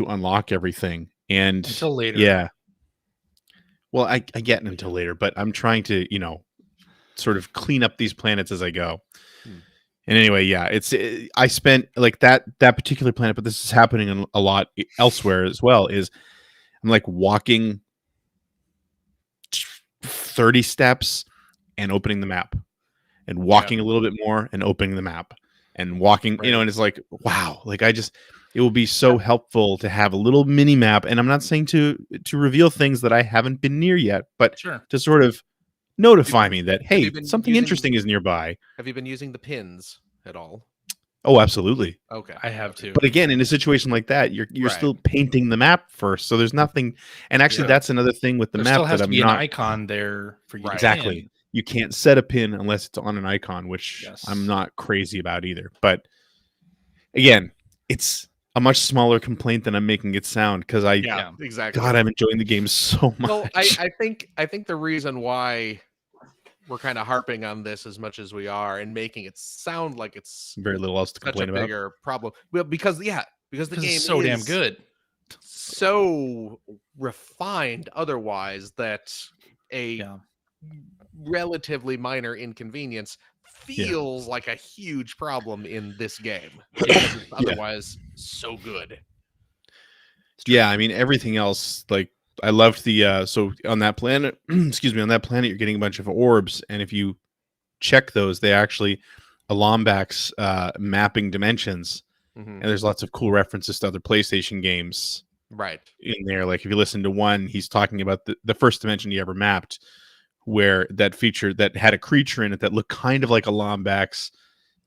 unlock everything. And Until later. yeah. Well, I get it until later, but I'm trying to, sort of clean up these planets as I go. And anyway, yeah, I spent like that particular planet, but this is happening a lot elsewhere as well. Is I'm like walking 30 steps and opening the map, and walking a little bit more and opening the map, and walking, and it's like, wow, like it will be so helpful to have a little mini map. And I'm not saying to reveal things that I haven't been near yet, but to sort of notify me that, hey, something interesting is nearby. Have you been using the pins at all? Oh, absolutely. Okay. I have to. But again, in a situation like that, you're still painting the map first, so there's nothing. And actually, that's another thing with the there map still has that to be an icon there for you. Exactly. You can't set a pin unless it's on an icon, which I'm not crazy about either. But again, it's a much smaller complaint than I'm making it sound, because exactly. God, I'm enjoying the game so much. Well, I think the reason why we're kind of harping on this as much as we are and making it sound like it's very little else to complain about. Bigger problem. Well, because the game is so damn good, so refined otherwise that a relatively minor inconvenience feels like a huge problem in this game because it's otherwise so good. Yeah, I mean, everything else, like, I loved the so on that planet, excuse me, on that planet, you're getting a bunch of orbs, and if you check those, they actually Alombax mapping dimensions, and there's lots of cool references to other PlayStation games in there. Like, if you listen to one, he's talking about the first dimension he ever mapped, where that feature that had a creature in it that looked kind of like a Lombax,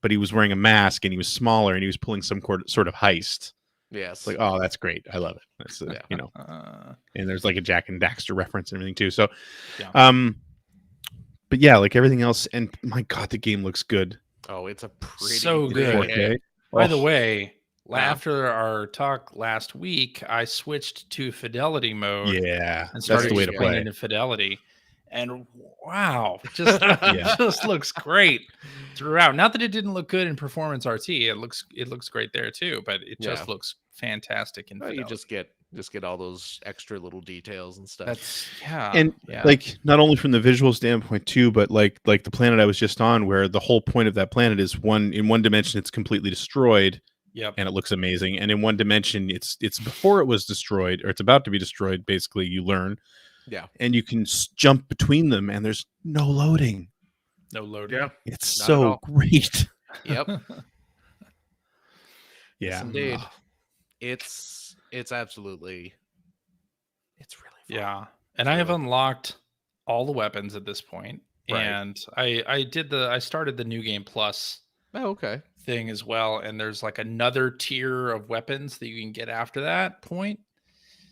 but he was wearing a mask and he was smaller and he was pulling some sort of heist. Yes. It's like, oh, that's great. I love it. That's, and there's like a Jack and Daxter reference and everything too. So, but yeah, like everything else. And my God, the game looks good. Oh, it's a pretty so good. 4K. By the way, after our talk last week, I switched to fidelity mode. Yeah, and started that's the way to play. into fidelity. And wow, just looks great throughout. Not that it didn't look good in Performance RT. It looks great there too, but it just looks fantastic in fidelity. You just get all those extra little details and stuff. That's like, not only from the visual standpoint too, but like the planet I was just on, where the whole point of that planet is in one dimension it's completely destroyed. Yep. And it looks amazing. And in one dimension it's before it was destroyed, or it's about to be destroyed, basically. You learn. Yeah. And you can jump between them, and there's no loading. Yeah. It's so great. Yep. Yeah. Yes, indeed. It's absolutely, it's really fun. Yeah. And I have unlocked all the weapons at this point. And I started the New Game Plus thing as well. And there's like another tier of weapons that you can get after that point.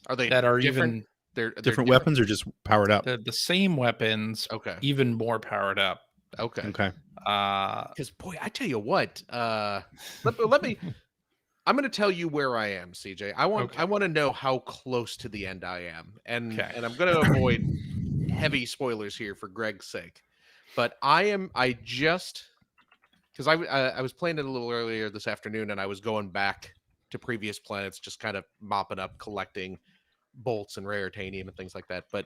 Are they that are different? even They're different weapons, or just powered up? They're the same weapons, even more powered up. Okay. Because boy, I tell you what, let me. I'm going to tell you where I am, CJ. I want to know how close to the end I am, and I'm going to avoid heavy spoilers here for Greg's sake. But I just because I was playing it a little earlier this afternoon, and I was going back to previous planets, just kind of mopping up, collecting bolts and rare titanium and things like that. But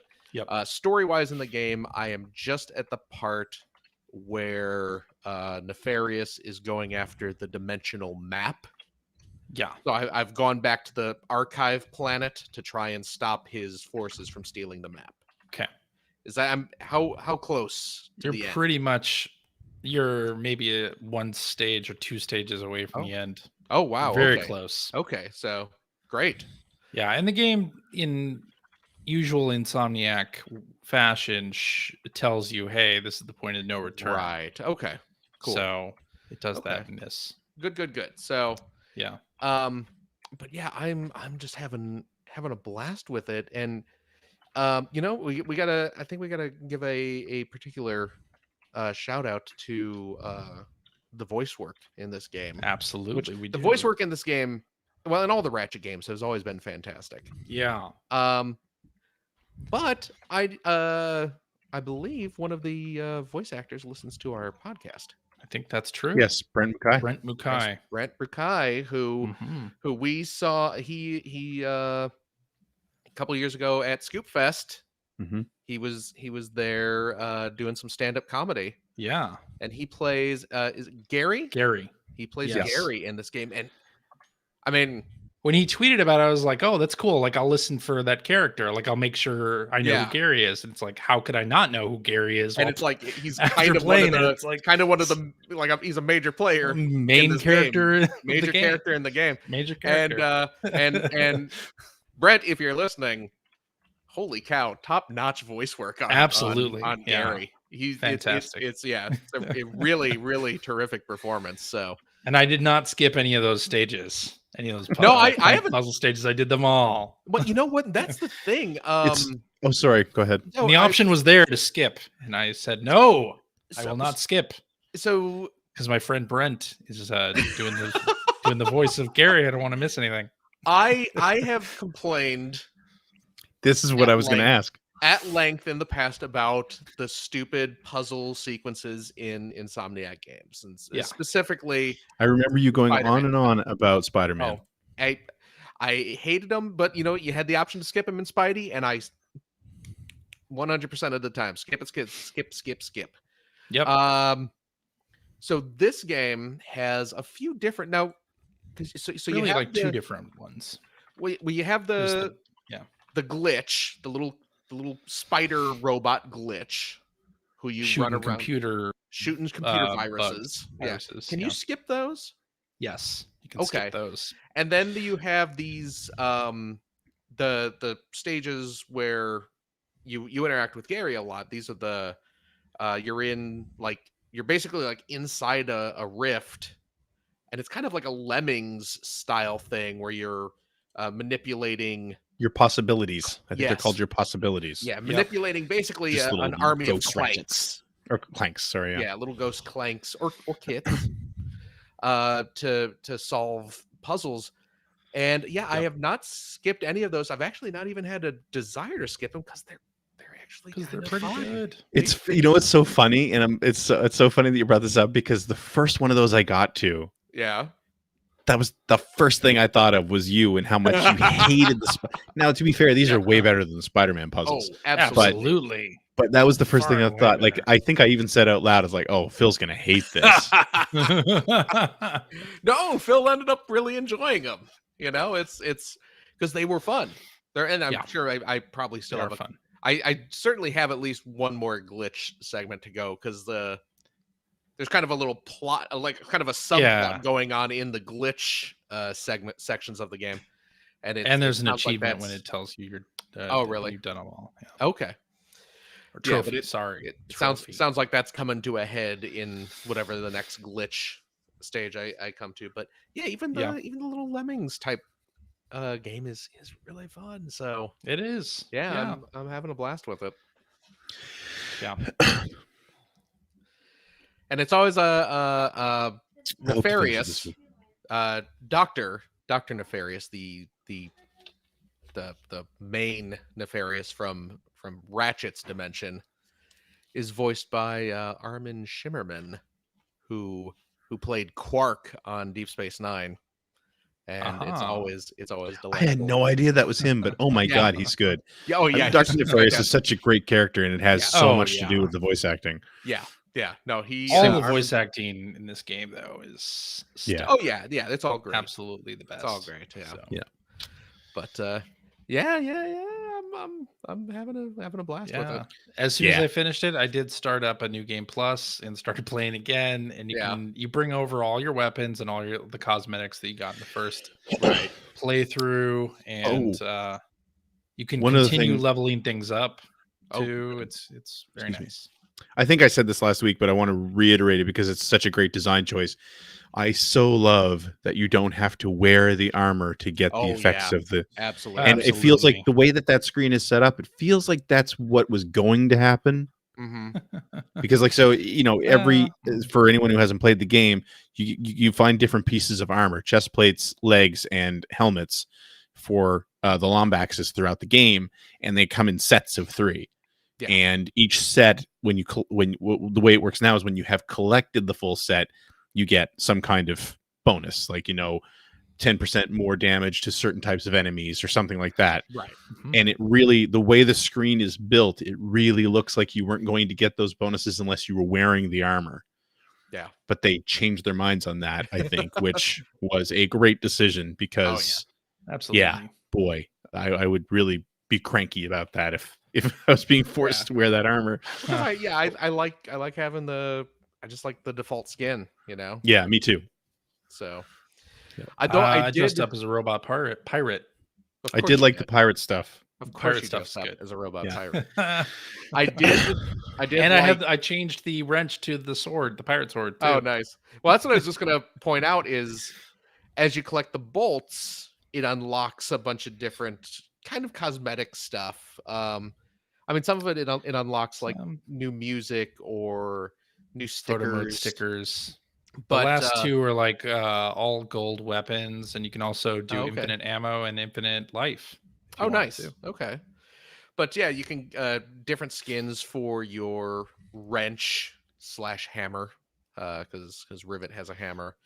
story-wise in the game, I am just at the part where Nefarious is going after the dimensional map. Yeah. So I've gone back to the archive planet to try and stop his forces from stealing the map. Okay. Is that how close to the end? Pretty much, you're maybe one stage or two stages away from the end. Oh wow. Very close. Okay, so great. Yeah, and the game, in usual Insomniac fashion, tells you, hey, this is the point of no return. Right. Okay. Cool. So it does that in this. Good. So yeah. But yeah, I'm just having a blast with it, and we gotta. I think we gotta give a particular shout out to the voice work in this game. Absolutely, the voice work in this game. Well, in all the Ratchet games has always been fantastic. Yeah. But I believe one of the voice actors listens to our podcast. I think that's true. Yes, Brent Mukai. Brent Mukai, who we saw. He couple of years ago at Scoop Fest. Mm-hmm. He was there doing some stand-up comedy, Yeah. and he plays is it Gary? Gary. He plays Yes. Gary in this game, and I mean, When he tweeted about it, I was like, "Oh, that's cool. Like, I'll listen for that character. Like, I'll make sure I know Yeah. who Gary is." And it's like, how could I not know who Gary is? and while it's like he's after kind of one of playing it, the it's like he's a major player, main this character, in the major game. character in the game, Major character. and Brett, if you're listening, holy cow, top-notch voice work on Absolutely. on Yeah. Gary. He's Fantastic. It's a really really terrific performance. So And I did not skip any of those stages. Any of those No, I Clank haven't- puzzle stages. I did them all. but you know what? That's the thing. Oh, sorry. Go ahead. no, And the option was there to skip, and I said no. I so- will not skip So because my friend Brent is doing the voice of Gary. I don't want to miss anything. I have complained This is what At I was going to length. ask. at length in the past about the stupid puzzle sequences in Insomniac games, and Yeah. specifically, I remember you going Spider-Man. on and on about Spider-Man. I hated them, but you had the option to skip them in Spidey, and I 100% of the time skip. Yep. So this game has a few different now. So really, you have like two different ones. Well, you have There's the glitch, the little spider robot glitch, who you shooting run around computer shooting computer bugs, viruses. viruses. Can you skip those? Yes, you can Okay. skip those. And then you have these the stages where you interact with Gary a lot. These are the you're basically like inside a rift, and it's kind of like a Lemmings style thing where you're manipulating Your possibilities. I think they're called Yes. your possibilities. manipulating basically Just an little army of ghost clanks. ratchets. Or clanks, sorry. Yeah, little ghost clanks or kits to solve puzzles. And I have not skipped any of those. I've actually not even had a desire to skip them because they're actually Because they're kinda pretty fun. good. It's it's so funny, and it's so funny that you brought this up because the first one of those I got to, Yeah. that was the first thing I thought of was you and how much you hated the. Now, to be fair, these are way better than the Spider-Man Oh, puzzles. absolutely. Absolutely. But that was the first thing Far I away thought. Like, better. I think I even said out loud, "I was like, oh, Phil's gonna hate this." No, Phil ended up really enjoying them. It's because they were fun. And I'm Yeah. sure I probably still They have are fun. I certainly have at least one more glitch segment to go because there's kind of a little plot, like kind of a subplot Yeah. going on in the glitch sections of the game, and There's an sounds like achievement when that's- it tells you you're Oh, that really? you've done them all. Yeah. okay. Or Yeah, but trophy. it- Sorry. It Trophy. sounds like that's coming to a head in whatever the next glitch stage I come to. But even the little Lemmings type game is really fun. So It is. I'm having a blast with it. Yeah. And it's always a I hope to finish nefarious this Doctor Nefarious, the main Nefarious from Ratchet's dimension, is voiced by Armin Shimmerman, who played Quark on Deep Space Nine, and it's Uh-huh. always delightful. I had no idea that was him, but oh my Yeah. god, he's good. Yeah, oh yeah, Dr. he's Nefarious fantastic. is such a great character, and it has Yeah. so Oh, much to do yeah. with the voice acting. Yeah. No, he All the Armin- voice acting in this game, though, is Yeah. stellar. Oh yeah, it's all great. Absolutely the best. It's all great. Yeah. So, Yeah. But I'm having a blast with yeah. it. As soon as Yeah. I finished it, I did start up a new game plus and started playing again. And you bring over all your weapons and all the cosmetics that you got in the first Right. playthrough, and you can One of the continue things- leveling things up Oh, too. It's very Excuse me. nice. I think I said this last week, but I want to reiterate it because it's such a great design choice. I so love that you don't have to wear the armor to get the Oh, effects yeah. of the. Absolutely. And it feels like Absolutely. the way that screen is set up, it feels like that's what was going to happen. hmm Because, like, so for anyone who hasn't played the game, you find different pieces of armor, chest plates, legs, and helmets for the Lombaxes throughout the game, and they come in sets of 3. Yeah. And each set, the way it works now is when you have collected the full set, you get some kind of bonus, like 10% more damage to certain types of enemies or something like that. Right. And it really, the way the screen is built, it really looks like you weren't going to get those bonuses unless you were wearing the armor. Yeah. But they changed their minds on that, I think, which was a great decision because, Absolutely. yeah, boy, I would really be cranky about that if I was being forced to wear that armor. I like having I just like the default skin, Yeah, me too. So Yeah. I dressed up as a robot pirate. Of I course did you like the pirate stuff. Of course Pirate you stuff's dressed up good. as a robot Yeah. pirate. I did And like, I changed the wrench to the sword, the pirate sword too. oh, nice. Well, that's what I was just gonna point out is as you collect the bolts, it unlocks a bunch of different kind of cosmetic stuff. I mean, some of it unlocks like new music or new Photo mode stickers. stickers. But the last two are like all gold weapons, and you can also do okay. infinite ammo and infinite life. Oh, nice. Okay. But yeah, you can different skins for your wrench / hammer, because Rivet has a hammer.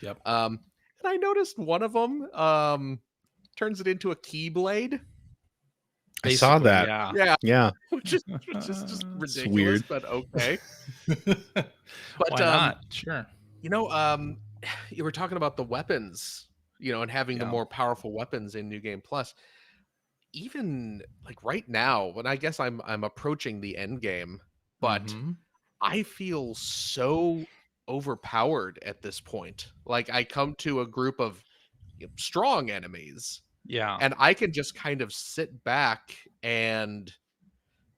Yep. And I noticed one of them turns it into a keyblade. I saw that. Yeah. Which is just ridiculous, weird. but okay. But why not? Sure. You were talking about the weapons, and having the more powerful weapons in New Game Plus. Even like right now, when I guess I'm approaching the end game, but I feel so overpowered at this point. Like I come to a group of strong enemies, and I can just kind of sit back and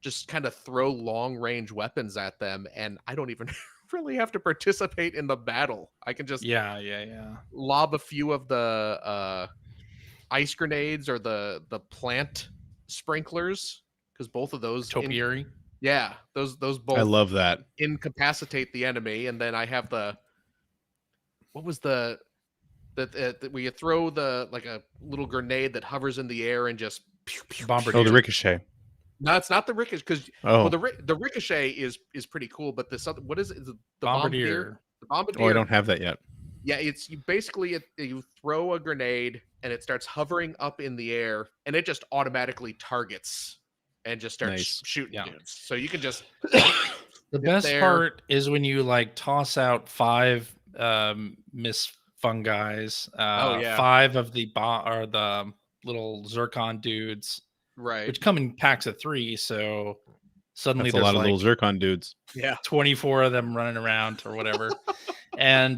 just kind of throw long range weapons at them, and I don't even really have to participate in the battle. I can just lob a few of the ice grenades or the plant sprinklers, because both of those topiary. Those both, I love that, incapacitate the enemy. And then I have what was that where you throw like a little grenade that hovers in the air and just Bombardier. Oh, the ricochet. No, it's not the ricochet, because the ricochet is pretty cool, but this other, what is it? The Bombardier. The Bombardier. Oh, I don't have that yet. Yeah, it's you throw a grenade and it starts hovering up in the air, and it just automatically targets and just starts shooting dudes. So you can just the best part is when you like toss out 5 Miss Fungis, 5 of the little Zircon dudes, right? Which come in packs of 3, so suddenly there's a lot of little Zircon dudes. 24 of them running around or whatever. And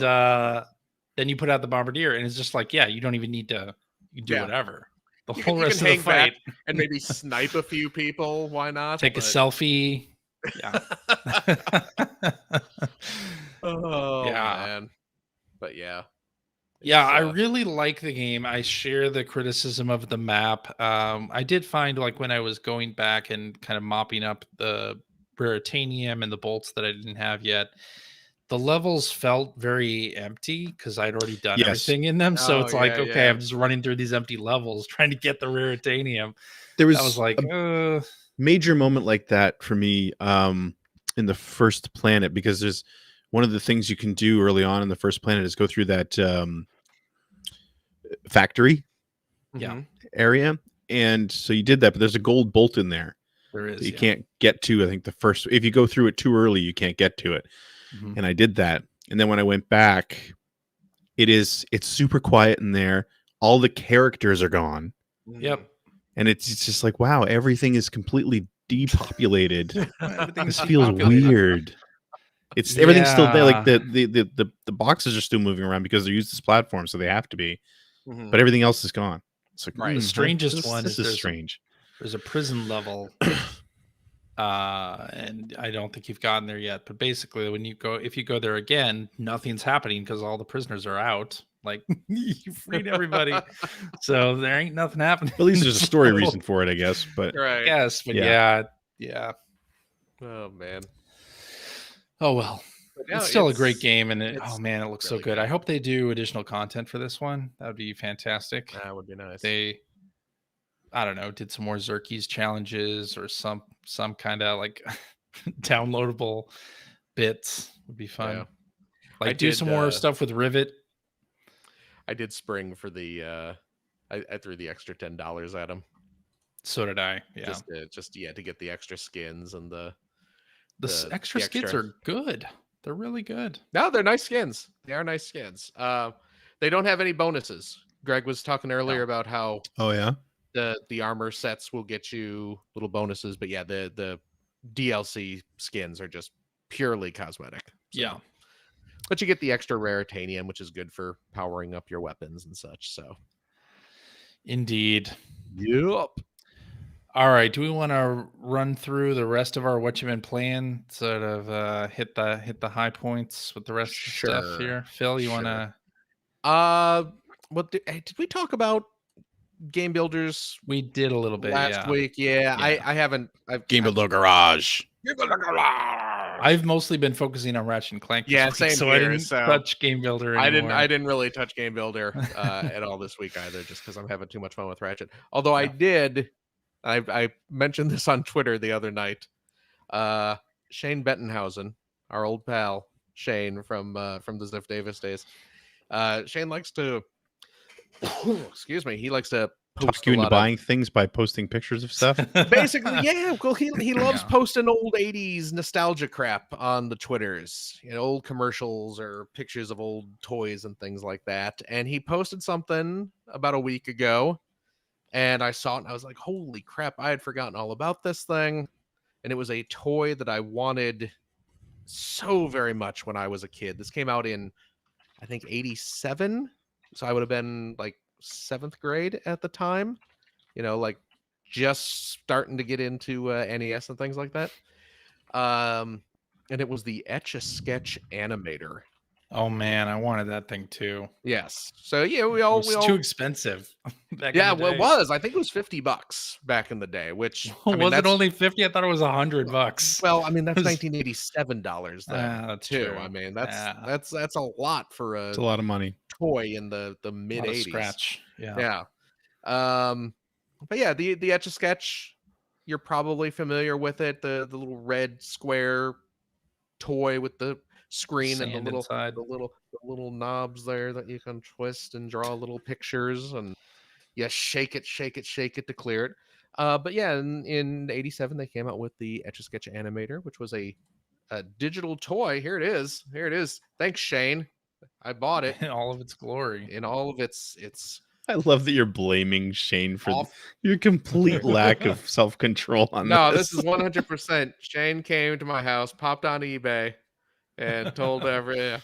then you put out the Bombardier, and it's just like, you don't even need to do whatever. The whole rest of the fight, and maybe snipe a few people. Why not? Take a selfie. Yeah. Man. But yeah. I really like the game. I share the criticism of the map. I did find, like, when I was going back and kind of mopping up the Raritanium and the bolts that I didn't have yet, the levels felt very empty because I'd already done everything in them. So it's like, I'm just running through these empty levels trying to get the Raritanium. There was, I was like, major moment like that for me in the first planet, because there's one of the things you can do early on in the first planet is go through that factory area. And so you did that, but there's a gold bolt in there. There is. You can't get to, I think if you go through it too early, you can't get to it. And I did that. And then when I went back, it's super quiet in there. All the characters are gone. Yep. And it's just like, wow, everything is completely depopulated. This feels weird. It's everything's still there. Like the boxes are still moving around because they're used as platforms, so they have to be. But everything else is gone. It's like, the strangest one is strange. There's a prison level. And I don't think you've gotten there yet, but basically if you go there again, nothing's happening because all the prisoners are out. Like, you freed everybody. So there ain't nothing happening. At least there's a story reason for it, I guess. But yes, but yeah. Oh man. Oh well. It's still a great game, and it looks really so good. I hope they do additional content for this one. That would be fantastic. That would be nice. I don't know, did some more Xerxes challenges or some kind of like downloadable bits would be fun. Like do some more stuff with Rivet. I did spring for the. I threw the extra $10 at him. So did I. Yeah. To get the extra skins and the extra skins are good. They're really good. No, they're nice skins. They are nice skins. They don't have any bonuses. Greg was talking earlier about how the armor sets will get you little bonuses, but yeah, the DLC skins are just purely cosmetic. So. Yeah. But you get the extra raritanium, which is good for powering up your weapons and such. So, indeed. Yep. All right. Do we want to run through the rest of our what you've been playing? Sort of hit the high points with the rest of the stuff here. Phil, you want to? Did we talk about Game Builders? We did a little bit last week. Yeah. I haven't. Game Builder Garage. I've mostly been focusing on Ratchet and Clank. Yeah, same so here. I didn't touch Game Builder anymore. I didn't really touch Game Builder at all this week either, just because I'm having too much fun with Ratchet. Although I did, I mentioned this on Twitter the other night. Shane Bettenhausen, our old pal Shane from the Ziff Davis days. Shane likes to, excuse me, he likes to talk you into buying things by posting pictures of stuff. Basically, yeah. Well, he loves posting old 80s nostalgia crap on the Twitters, old commercials or pictures of old toys and things like that. And he posted something about a week ago, and I saw it and I was like, holy crap, I had forgotten all about this thing. And it was a toy that I wanted so very much when I was a kid. This came out in, I think, 87. So I would have been like 7th grade at the time, like just starting to get into NES and things like that. And it was the Etch a Sketch Animator. Oh man, I wanted that thing too. Yes. So yeah, it was too expensive. Well, it was. I think it was $50 back in the day. Which was it only 50? I thought it was $100. Well, I mean that's $1987 then. That's too. True. I mean that's a lot for it's a lot of money. Toy in the mid 80s. Scratch. Yeah. But yeah, the Etch a Sketch, you're probably familiar with it. The little red square toy with the screen and the little knobs there that you can twist and draw little pictures, and you shake it to clear it. But yeah, in 87 they came out with the Etch a Sketch Animator, which was a digital toy. Here it is. Thanks, Shane. I bought it in all of its glory. In all of its. I love that you're blaming Shane for your complete lack of self-control on this. No, this is 100%. Shane came to my house, popped on eBay, and told but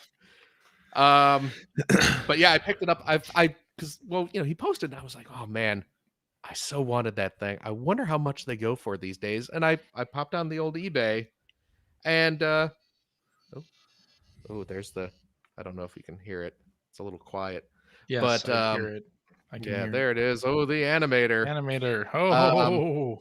yeah, I picked it up. Because he posted, and I was like, oh man, I so wanted that thing. I wonder how much they go for these days. And I popped on the old eBay, and there's the. I don't know if you can hear it. It's a little quiet. Yes, but I hear it. There it is. Oh, the Animator. Oh,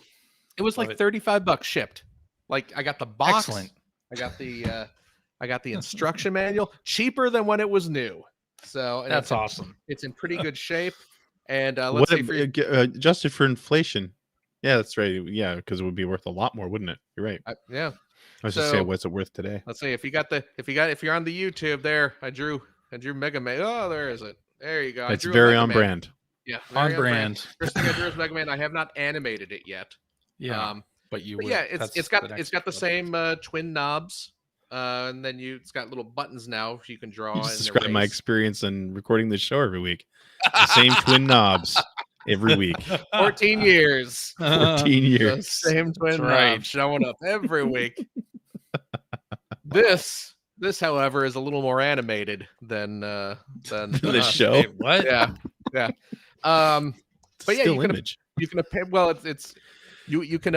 it was like $35 shipped. Like I got the box. Excellent. I got the instruction manual, cheaper than when it was new. So that's awesome. It's in pretty good shape. And adjusted for inflation. Yeah, that's right. Yeah, because it would be worth a lot more, wouldn't it? You're right. Yeah. I was just saying, what's it worth today? Let's see if you're on the YouTube there. I drew Mega Man. Oh, there is it. There you go. It's very on brand. Yeah, on brand. First thing I drew is Mega Man. I have not animated it yet. Yeah, but you. Yeah, it's got the same twin knobs, and then it's got little buttons now you can draw. You just describe my experience in recording this show every week. The same twin knobs every week. 14 years. 14 years. The same twin knobs showing up every week. This, however, is a little more animated than the show. Wait, what? Yeah. But yeah, you can well, it's you can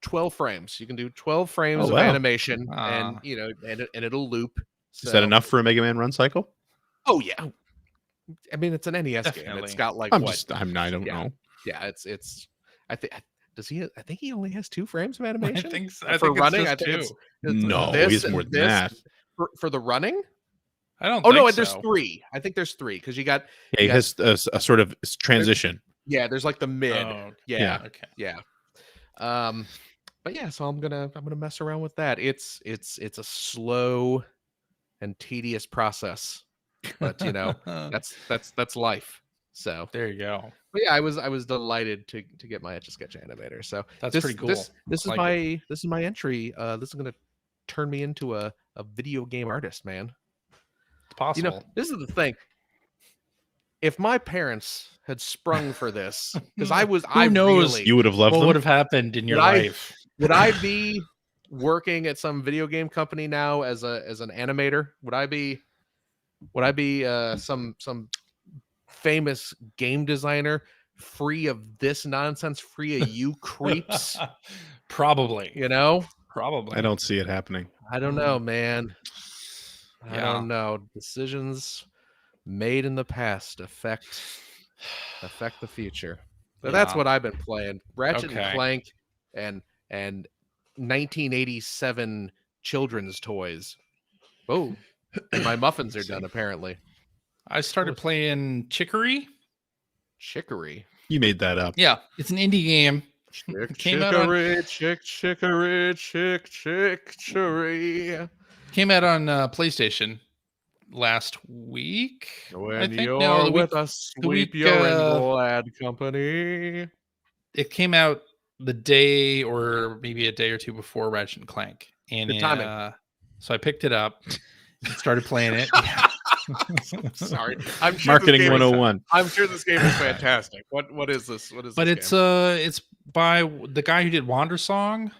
12 frames. You can do 12 frames of animation, and and it'll loop. So. Is that enough for a Mega Man run cycle? Oh yeah. I mean, it's an NES game. It's got like I don't know. Yeah, it's. I think. Does he? I think he only has 2 frames of animation. I think for running. I think it's no, he's more than that. For the running. I don't. There's 3. I think there's 3 because you got. Yeah, he has a sort of transition. Yeah, there's like the mid. Oh, yeah. Okay. Yeah. But yeah, so I'm gonna mess around with that. It's a slow and tedious process but that's life. So there you go. but yeah, I was delighted to get my Etch a Sketch animator. So That's pretty cool. This is Like this is my entry. This is gonna turn me into a video game artist, man. It's possible. This is the thing. If my parents had sprung for this, because I knows? really, You would have loved What them. would have happened in your life? would I be working at some video game company now as an animator? Would I be some famous game designer free of this nonsense, free of you creeps? Probably. Probably. I don't see it happening. I don't know, man. I Yeah. don't know. Decisions made in the past affect the future. So that's Yeah. what I've been playing. Ratchet Okay. and Clank and 1987 children's toys. Oh, and my muffins are done apparently. I started playing Chicory. Chicory. You made that up. Yeah, it's an indie game. Came out on- Chicory. Came out on PlayStation last week. When I think you're no, the with week, us, the weep, week, you're in glad company. it came out the day or maybe a day or two before Ratchet and Clank, and Good timing. so I picked it up and started playing it. Yeah. Sorry, I'm sure Marketing this game is- 101. I'm sure this game is fantastic. What is this? What is But this it's by the guy who did Wander Song.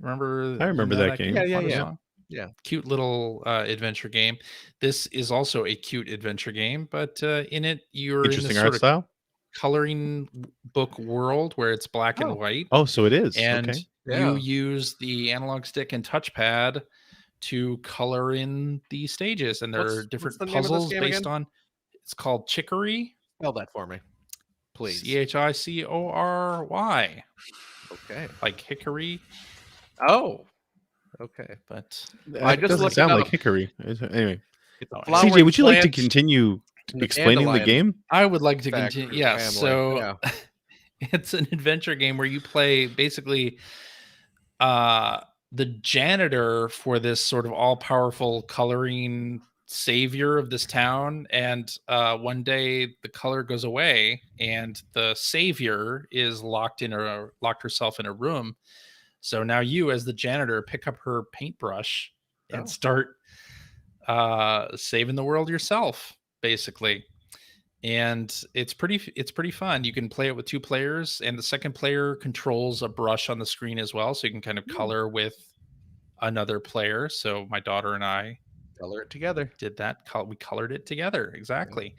Remember? I remember that game. Yeah, Wander yeah. Song? Yeah. Cute little adventure game. This is also a cute adventure game, but in it you're Interesting in this art sort of style. coloring book world where it's black and white, Oh, so it is. and Okay. Yeah. you use the analog stick and touchpad to color in the stages, and there are What's different the name of this puzzles game based again? on. It's called Chicory. Spell that for me, please. Chicory, Okay. like hickory. Oh. Okay. But I It just doesn't looked sound it like up. hickory. Anyway, It's a Oh, flowering CJ, would you like to plant continue in the explaining the dandelion game? I would like to factory continue. Yeah, family. so Yeah. it's an adventure game where you play basically the janitor for this sort of all-powerful coloring savior of this town, and one day the color goes away and the savior is locked herself in a room. So now you, as the janitor, pick up her paintbrush and start saving the world yourself, basically. And it's pretty fun. You can play it with 2 players, and the second player controls a brush on the screen as well, so you can kind of color with another player. So my daughter and I Color it together. did that. We colored it together, exactly.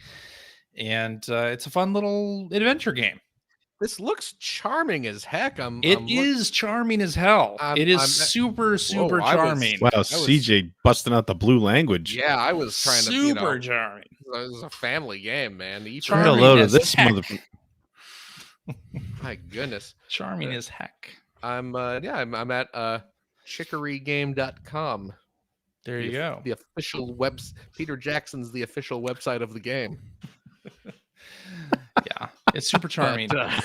And it's a fun little adventure game. This looks charming as heck. It is charming as hell. It is super charming. Wow, CJ busting out the blue language. Yeah, I was trying to. Super charming. This is a family game, man. Say Charming hello to as this heck. mother. My goodness. Charming as heck. I'm at chicorygame.com. There you go. The official Peter Jackson's the official website of the game. Yeah, it's super charming. But,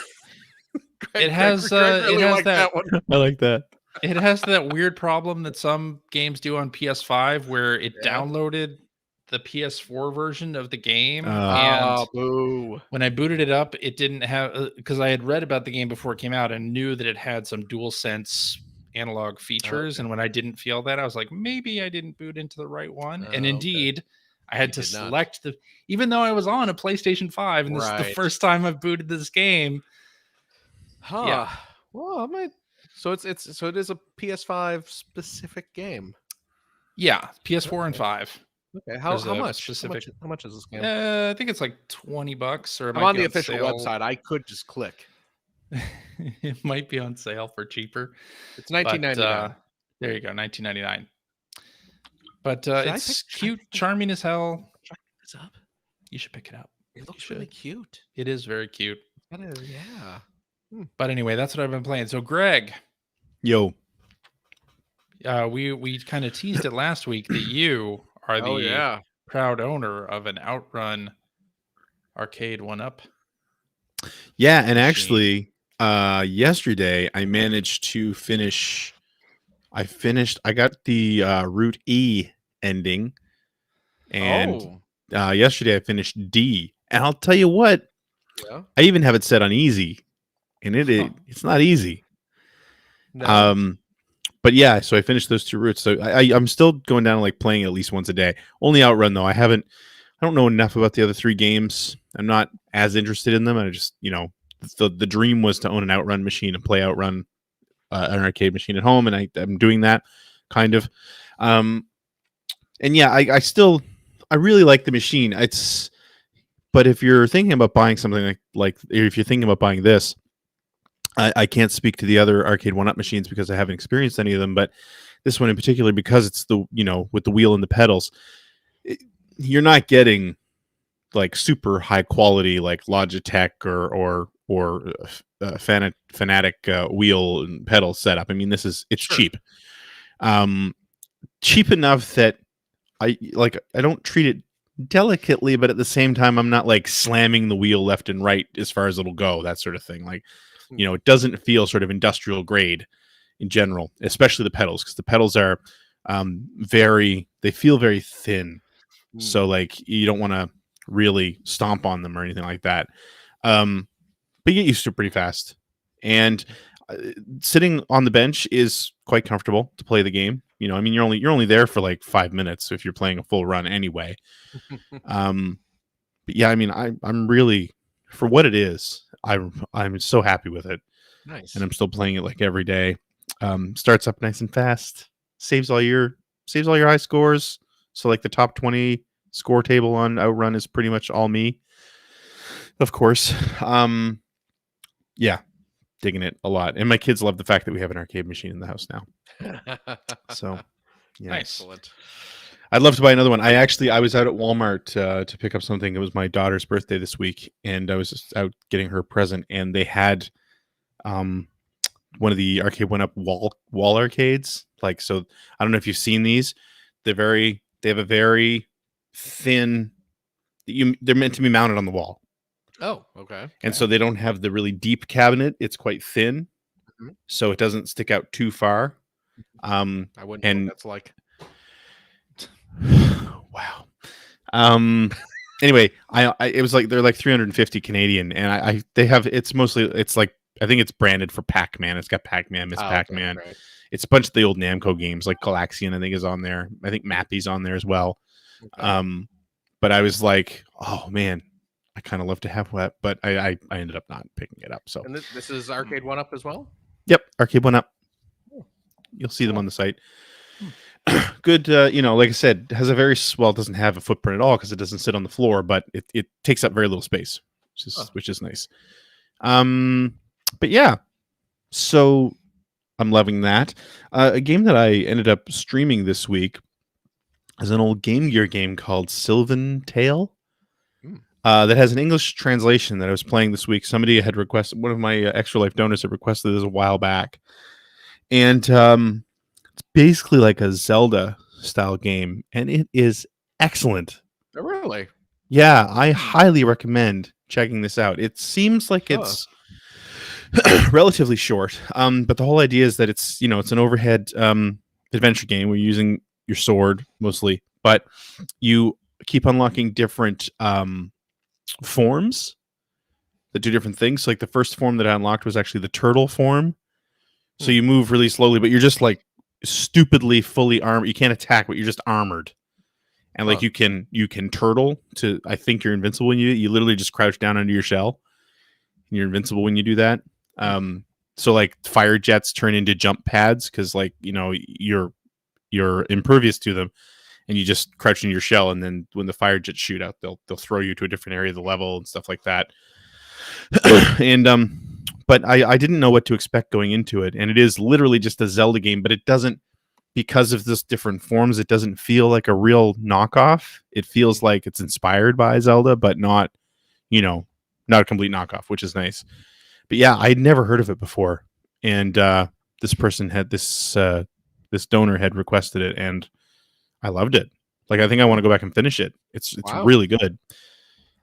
It has Greg really it has liked that one. I like that. it has that weird problem that some games do on PS5 where it Yeah. downloaded the PS4 version of the game, Ah, and boo. when I booted it up, it didn't have, because I had read about the game before it came out and knew that it had some DualSense analog features. Okay. And when I didn't feel that, I was like, maybe I didn't boot into the right one. And Okay. indeed, I had You to did not. select even though I was on a PlayStation 5, and this is the Right. first time I've booted this game. Huh. Yeah. Well, I might. So it is a PS5 specific game. Yeah, PS4 and Okay. 5. Okay. How There's a much? specific- How much is this game? I think it's like $20, or it I'm might on be the official sale. website. I could just click. It might be on sale for cheaper. It's But, $19.99. there you go, $19.99. But Should I it's pick- should I cute, pick it? charming as hell. Check this up. You should pick it up. It looks should. really cute. It is very cute. Yeah. But anyway, that's what I've been playing. So, Greg, Yo, we kind of teased it last week that you are Oh the yeah. proud owner of an OutRun arcade 1-up. yeah, and actually, yesterday I managed to finish. I got the Route E ending, and yesterday I finished D, and I'll tell you what, Yeah. I even have it set on easy, and it's not easy. No. But yeah, so I finished those 2 routes. So I'm still going down and like playing at least once a day. Only OutRun though. I don't know enough about the other 3 games. I'm not as interested in them. I just, the dream was to own an OutRun machine and play OutRun, an arcade machine at home, and I'm doing that kind of. And yeah, I really like the machine. But if you're thinking about buying something like if you're thinking about buying this, I can't speak to the other arcade 1-up machines because I haven't experienced any of them, but this one in particular, because it's with the wheel and the pedals, you're not getting like super high quality like Logitech or Fanatic wheel and pedal setup. I mean, it's Sure. cheap, cheap enough that I don't treat it delicately, but at the same time, I'm not like slamming the wheel left and right as far as it'll go, that sort of thing. Like, it doesn't feel sort of industrial grade in general, especially the pedals, because the pedals are they feel very thin. So like you don't want to really stomp on them or anything like that. But you get used to it pretty fast. And sitting on the bench is quite comfortable to play the game. I mean, you're only there for like 5 minutes if you're playing a full run anyway. But yeah, I mean, I'm really, for what it is, I'm so happy with it. Nice. And I'm still playing it like every day. Starts up nice and fast. Saves all your high scores. So like the top 20 score table on OutRun is pretty much all me. Of course. Yeah, digging it a lot. And my kids love the fact that we have an arcade machine in the house now. So, yeah. Nice. Excellent. I'd love to buy another one. I was out at Walmart to pick up something. It was my daughter's birthday this week, and I was just out getting her a present, and they had one of the arcade 1-up wall arcades. Like, so I don't know if you've seen these. They have a very thin, they're meant to be mounted on the wall. Oh, okay. And so they don't have the really deep cabinet. It's quite thin, so it doesn't stick out too far. I wouldn't know what that's like. Wow. Anyway, it was like they're like 350 Canadian, and it's like, I think it's branded for Pac-Man. It's got Pac-Man, Miss Pac-Man. Okay, right. It's a bunch of the old Namco games, like Galaxian, I think, is on there. I think Mappy's on there as well. Okay. But I was like, oh man, I kind of love to have that, but I ended up not picking it up. So, and this is arcade 1-up as well. Yep, arcade 1-up. You'll see them on the site. Good, like I said, has a very it doesn't have a footprint at all because it doesn't sit on the floor, but it takes up very little space, which is nice. But yeah, so I'm loving that. A game that I ended up streaming this week is an old Game Gear game called Sylvan Tale. That has an English translation that I was playing this week. Somebody had requested, one of my Extra Life donors had requested this a while back, and it's basically like a Zelda style game, and it is excellent. Oh, really? Yeah, I highly recommend checking this out. It seems like it's relatively short, but the whole idea is that it's an overhead adventure game. We're using your sword mostly, but you keep unlocking different forms that do different things. So, like the first form that I unlocked was actually the turtle form. So you move really slowly, but you're just like stupidly fully armed. You can't attack, but you're just armored. And like you can turtle to, I think you're invincible when you literally just crouch down under your shell. And you're invincible when you do that. So like fire jets turn into jump pads because like you're impervious to them, and you just crouch in your shell, and then when the fire jets shoot out, they'll throw you to a different area of the level and stuff like that. And but I didn't know what to expect going into it, and it is literally just a Zelda game, but it doesn't, because of this different forms, it doesn't feel like a real knockoff. It feels like it's inspired by Zelda, but not a complete knockoff, which is nice. But yeah, I'd never heard of it before, and this person had this donor had requested it, and I loved it. Like, I think I want to go back and finish it. It's really good.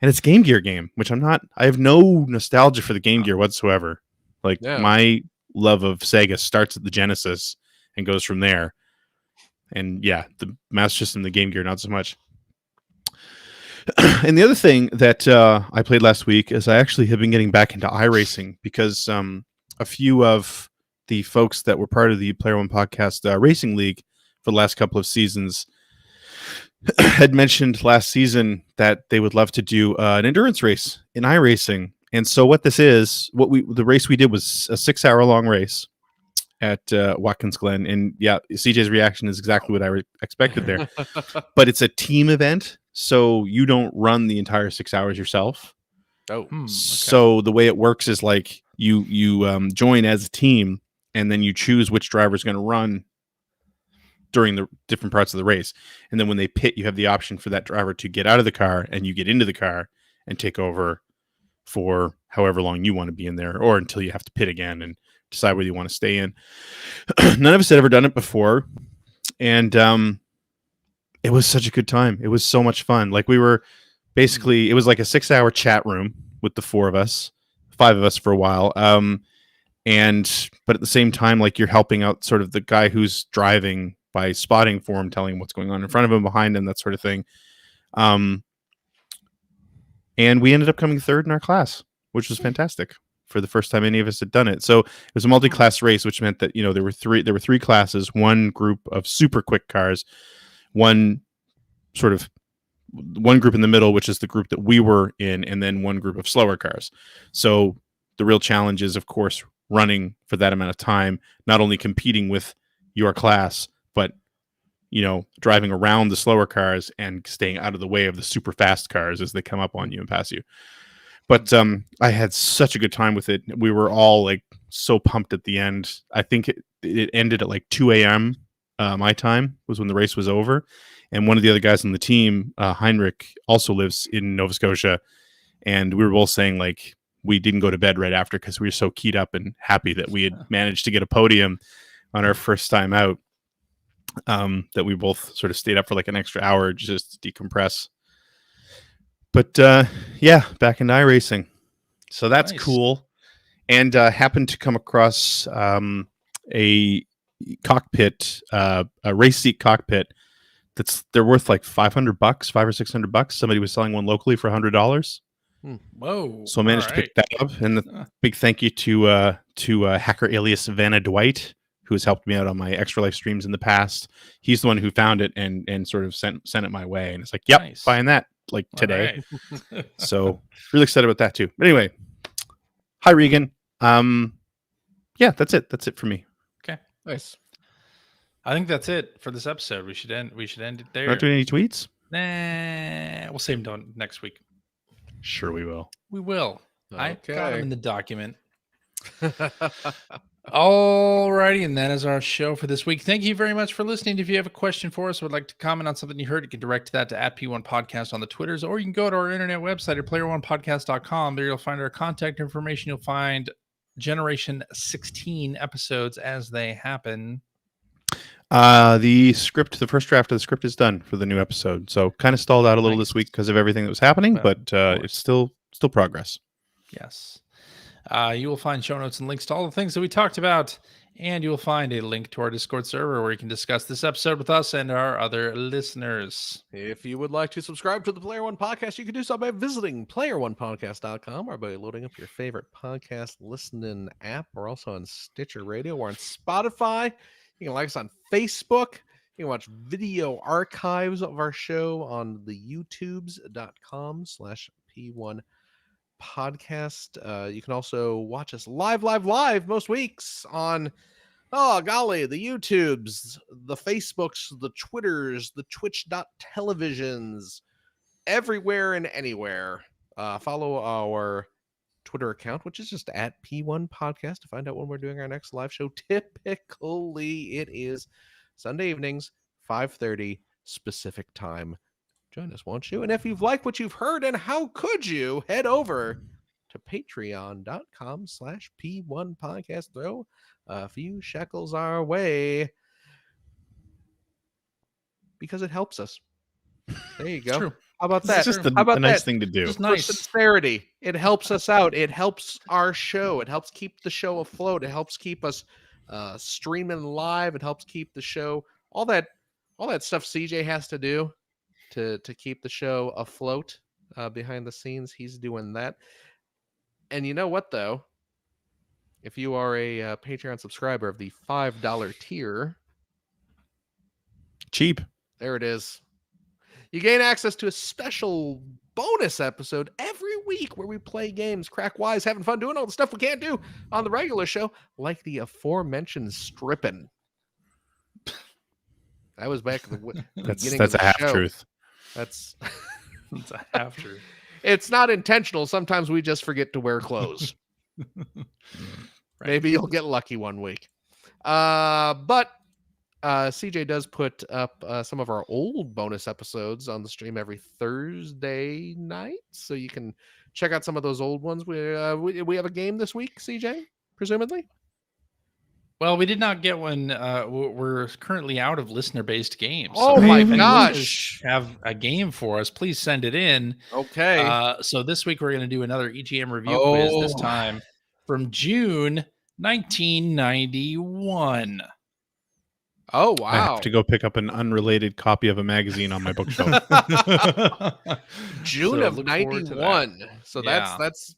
And it's Game Gear game, which I have no nostalgia for the Game Gear whatsoever. Like my love of Sega starts at the Genesis and goes from there. And yeah, the Master System, the Game Gear, not so much. And the other thing that I played last week is I actually have been getting back into iRacing because a few of the folks that were part of the Player One Podcast Racing League for the last couple of seasons had mentioned last season that they would love to do an endurance race in iRacing. And so what this is, the race we did was a 6-hour long race at Watkins Glen. And yeah, CJ's reaction is exactly what I expected there. But it's a team event, so you don't run the entire 6 hours yourself. Oh, Okay. So the way it works is like you join as a team, and then you choose which driver is going to run during the different parts of the race. And then when they pit, you have the option for that driver to get out of the car, and you get into the car and take over for however long you want to be in there, or until you have to pit again and decide whether you want to stay in. None of us had ever done it before, and it was such a good time. It was so much fun. Like we were basically, it was like a 6-hour chat room with the 4 of us, 5 of us for a while. But at the same time, like you're helping out sort of the guy who's driving by spotting for him, telling him what's going on in front of him, behind him, that sort of thing. And we ended up coming third in our class, which was fantastic for the first time any of us had done it. So it was a multi-class race, which meant that, there were three classes, one group of super quick cars, one group in the middle, which is the group that we were in, and then one group of slower cars. So the real challenge is, of course, running for that amount of time, not only competing with your class, but driving around the slower cars and staying out of the way of the super fast cars as they come up on you and pass you. But I had such a good time with it. We were all like so pumped at the end. I think it ended at like 2 a.m. My time was when the race was over. And one of the other guys on the team, Heinrich, also lives in Nova Scotia. And we were both saying like we didn't go to bed right after because we were so keyed up and happy that we had managed to get a podium on our first time out, that we both sort of stayed up for like an extra hour just to decompress. But yeah, back in iRacing. So that's Nice. cool. And happened to come across a cockpit, a race seat cockpit they're worth like $500, $500 or $600. Somebody was selling one locally for $100. Whoa! So I managed to pick that up, and the big thank you to hacker alias Vanna Dwight, who has helped me out on my Extra Life streams in the past. He's the one who found it and sort of sent it my way, and it's like, yep, Nice. buying that like today. Right. So really excited about that too. But anyway, hi Regan. Yeah, that's it. That's it for me. Okay, nice. I think that's it for this episode. We should end it there. Not doing any tweets? Nah, we'll save them next week. Sure, we will. We will. Okay. I got them in the document. Alrighty, and that is our show for this week. Thank you very much for listening. If you have a question for us or would like to comment on something you heard, you can direct that to @P1Podcast on the Twitters, or you can go to our internet website at player1podcast.com. There you'll find our contact information. You'll find Generation 16 episodes as they happen. The first draft of the script is done for the new episode. So kind of stalled out a little this week because of everything that was happening, but it's still progress. Yes. You will find show notes and links to all the things that we talked about, and you will find a link to our Discord server where you can discuss this episode with us and our other listeners. If you would like to subscribe to the Player One Podcast, you can do so by visiting player1podcast.com or by loading up your favorite podcast listening app. We're also on Stitcher Radio. We're on Spotify. You can like us on Facebook. You can watch video archives of our show on the youtubes.com/P1 podcast. You can also watch us live most weeks on, oh golly, the YouTubes, the Facebooks, the Twitters, the Twitch.televisions, everywhere and anywhere. Follow our Twitter account, which is just @P1 Podcast, to find out when we're doing our next live show. Typically, it is Sunday evenings, 5:30 Pacific time. Join us, won't you? And if you've liked what you've heard, and how could you, head over to patreon.com/P1 Podcast. Throw a few shekels our way because it helps us. There you go. True. How about that? It's just How about a nice that? thing to do. Just For nice. sincerity, it helps us out. It helps our show. It helps keep the show afloat. It helps keep us streaming live. It helps keep the show. All that stuff CJ has to do to keep the show afloat behind the scenes. He's doing that. And you know what, though? If you are a Patreon subscriber of the $5 tier, Cheap. there it is. You gain access to a special bonus episode every week where we play games, crack wise, having fun doing all the stuff we can't do on the regular show, like the aforementioned stripping. That was back at the beginning of That's the a half show. truth. That's It's a half truth. it's not intentional. Sometimes we just forget to wear clothes. Right. Maybe you'll get lucky one week. But CJ does put up some of our old bonus episodes on the stream every Thursday night, so you can check out some of those old ones. We have a game this week, CJ, presumably. Well, we did not get one. We're currently out of listener-based games. Oh if my any gosh. listeners have a game for us, please send it in. Okay. So this week we're going to do another EGM review quiz, this time from June 1991. Oh I wow. have to go pick up an unrelated copy of a magazine on my bookshelf. June So of look forward to that. 91. So Yeah. that's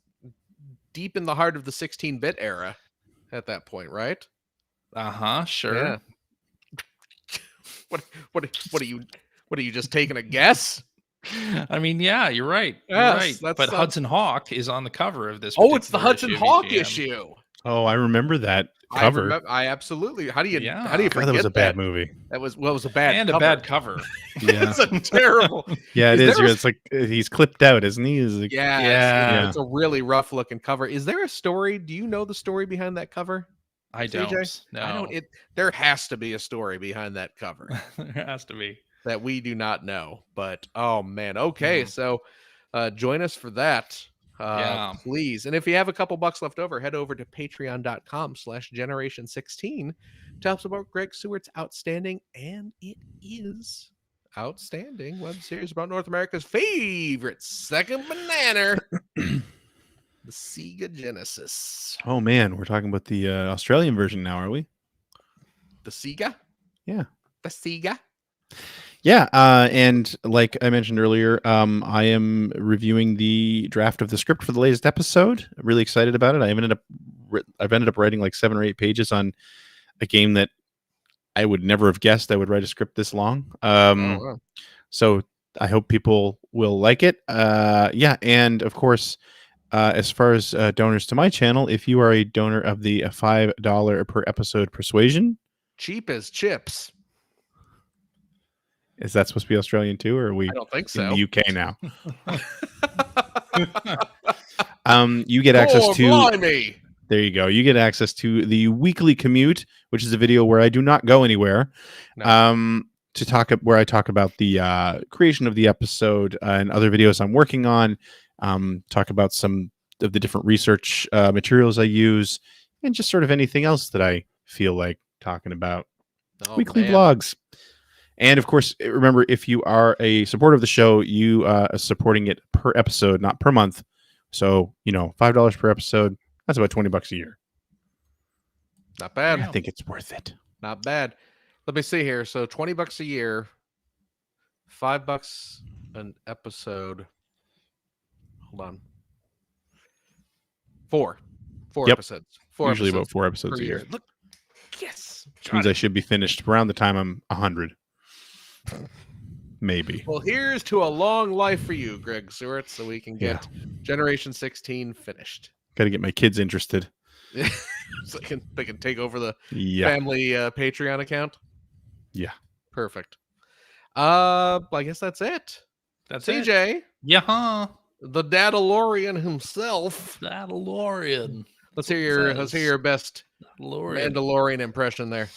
deep in the heart of the 16-bit era at that point, right? Sure. Yeah. What are you just taking a guess? I mean, yeah, you're right. Yes, you're right. that's, But Hudson Hawk is on the cover of this. Oh, it's the particular Hudson Hawk EGM. issue. Oh, I remember that cover. I absolutely. How do you Yeah. forget God, that was a bad movie. That was it was a bad And cover. a bad cover. Yeah, It's a terrible. yeah, it Is is. there a- It's like he's clipped out, isn't he? He's like, Yeah, Yeah. It's a really rough looking cover. Is there a story? Do you know the story behind that cover? I CJ? don't. No. I don't. There has to be a story behind that cover There has to be. that we do not know. But oh man, okay. So join us for that. Yeah. Please. And if you have a couple bucks left over, head over to patreon.com/generation16 to help support Greg Stewart's outstanding, and it is outstanding web series about North America's favorite second banana, the Sega Genesis. oh man, we're talking about the Australian version now, are we? The Sega? Yeah. The Sega? Yeah, and like I mentioned earlier, I am reviewing the draft of the script for the latest episode. I'm really excited about it. I've ended up writing like 7 or 8 pages on a game that I would never have guessed I would write a script this long. Wow. So I hope people will like it. Yeah, and of course, as far as donors to my channel, if you are a donor of the $5 per episode persuasion, Cheap as chips. is that supposed to be Australian too, or are we I don't think in so. the UK now? You get access Oh, to. blimey. There you go. You get access to the weekly commute, which is a video where I do not go anywhere. No. Where I talk about the creation of the episode and other videos I'm working on. Talk about some of the different research materials I use, and just sort of anything else that I feel like talking about. Oh, Weekly man. vlogs. And of course, remember, if you are a supporter of the show, you are supporting it per episode, not per month. So, $5 per episode, that's about $20 a year. Not bad. I think it's worth it. Not bad. Let me see here. So $20 a year, $5 an episode. Hold on. Four Yep. episodes. Usually episodes about 4 episodes per a year. Look, yes. Which means I should be finished around the time I'm 100. Maybe. Well, here's to a long life for you, Greg Stewart, so we can get Generation 16 finished. Got to get my kids interested. So they can take over the Yeah. family Patreon account. Yeah. Perfect. I guess that's it. That's it. CJ, Yeah. the Dadalorian himself. Mandalorian. Let's hear your best Mandalorian. Mandalorian impression there.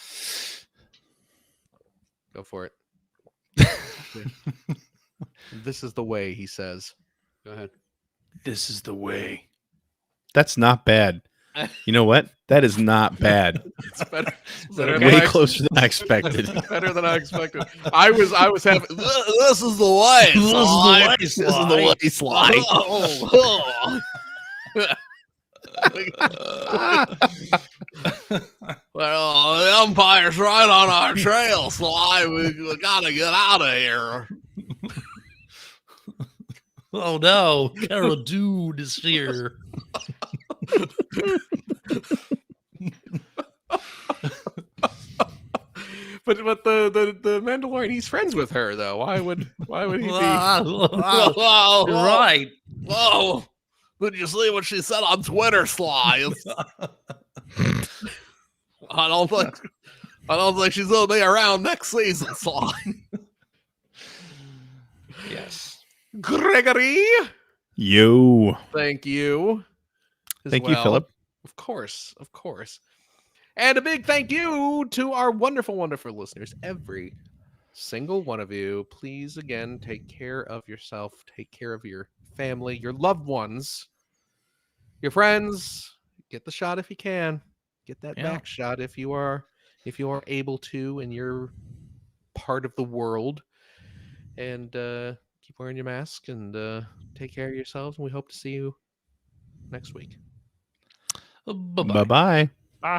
Go for it. This is the way, he says. Go ahead. This is the way. That's not bad. You know what? That is not bad. It's better. okay? Way closer than I expected. Better than I expected. I was having. This is the way. This is the way, Sly. Well, the Empire's right on our trail, Sly. We gotta get out of here. Oh no, Cara Dude is here. But the Mandalorian, he's friends with her though. Why would he be? Wow, you're right. Whoa! Did you see what she said on Twitter, Sly? I don't think she's gonna be around next season, Sly. Yes. Gregory, Yo. thank you. Thank you, Philip. Of course. And a big thank you to our wonderful, wonderful listeners, every single one of you. Please, again, take care of yourself, take care of your family, your loved ones, your friends. Get the shot if you can. Get that back shot if you are able to, and you're part of the world. And keep wearing your mask and take care of yourselves. And we hope to see you next week. Bye-bye. Bye-bye.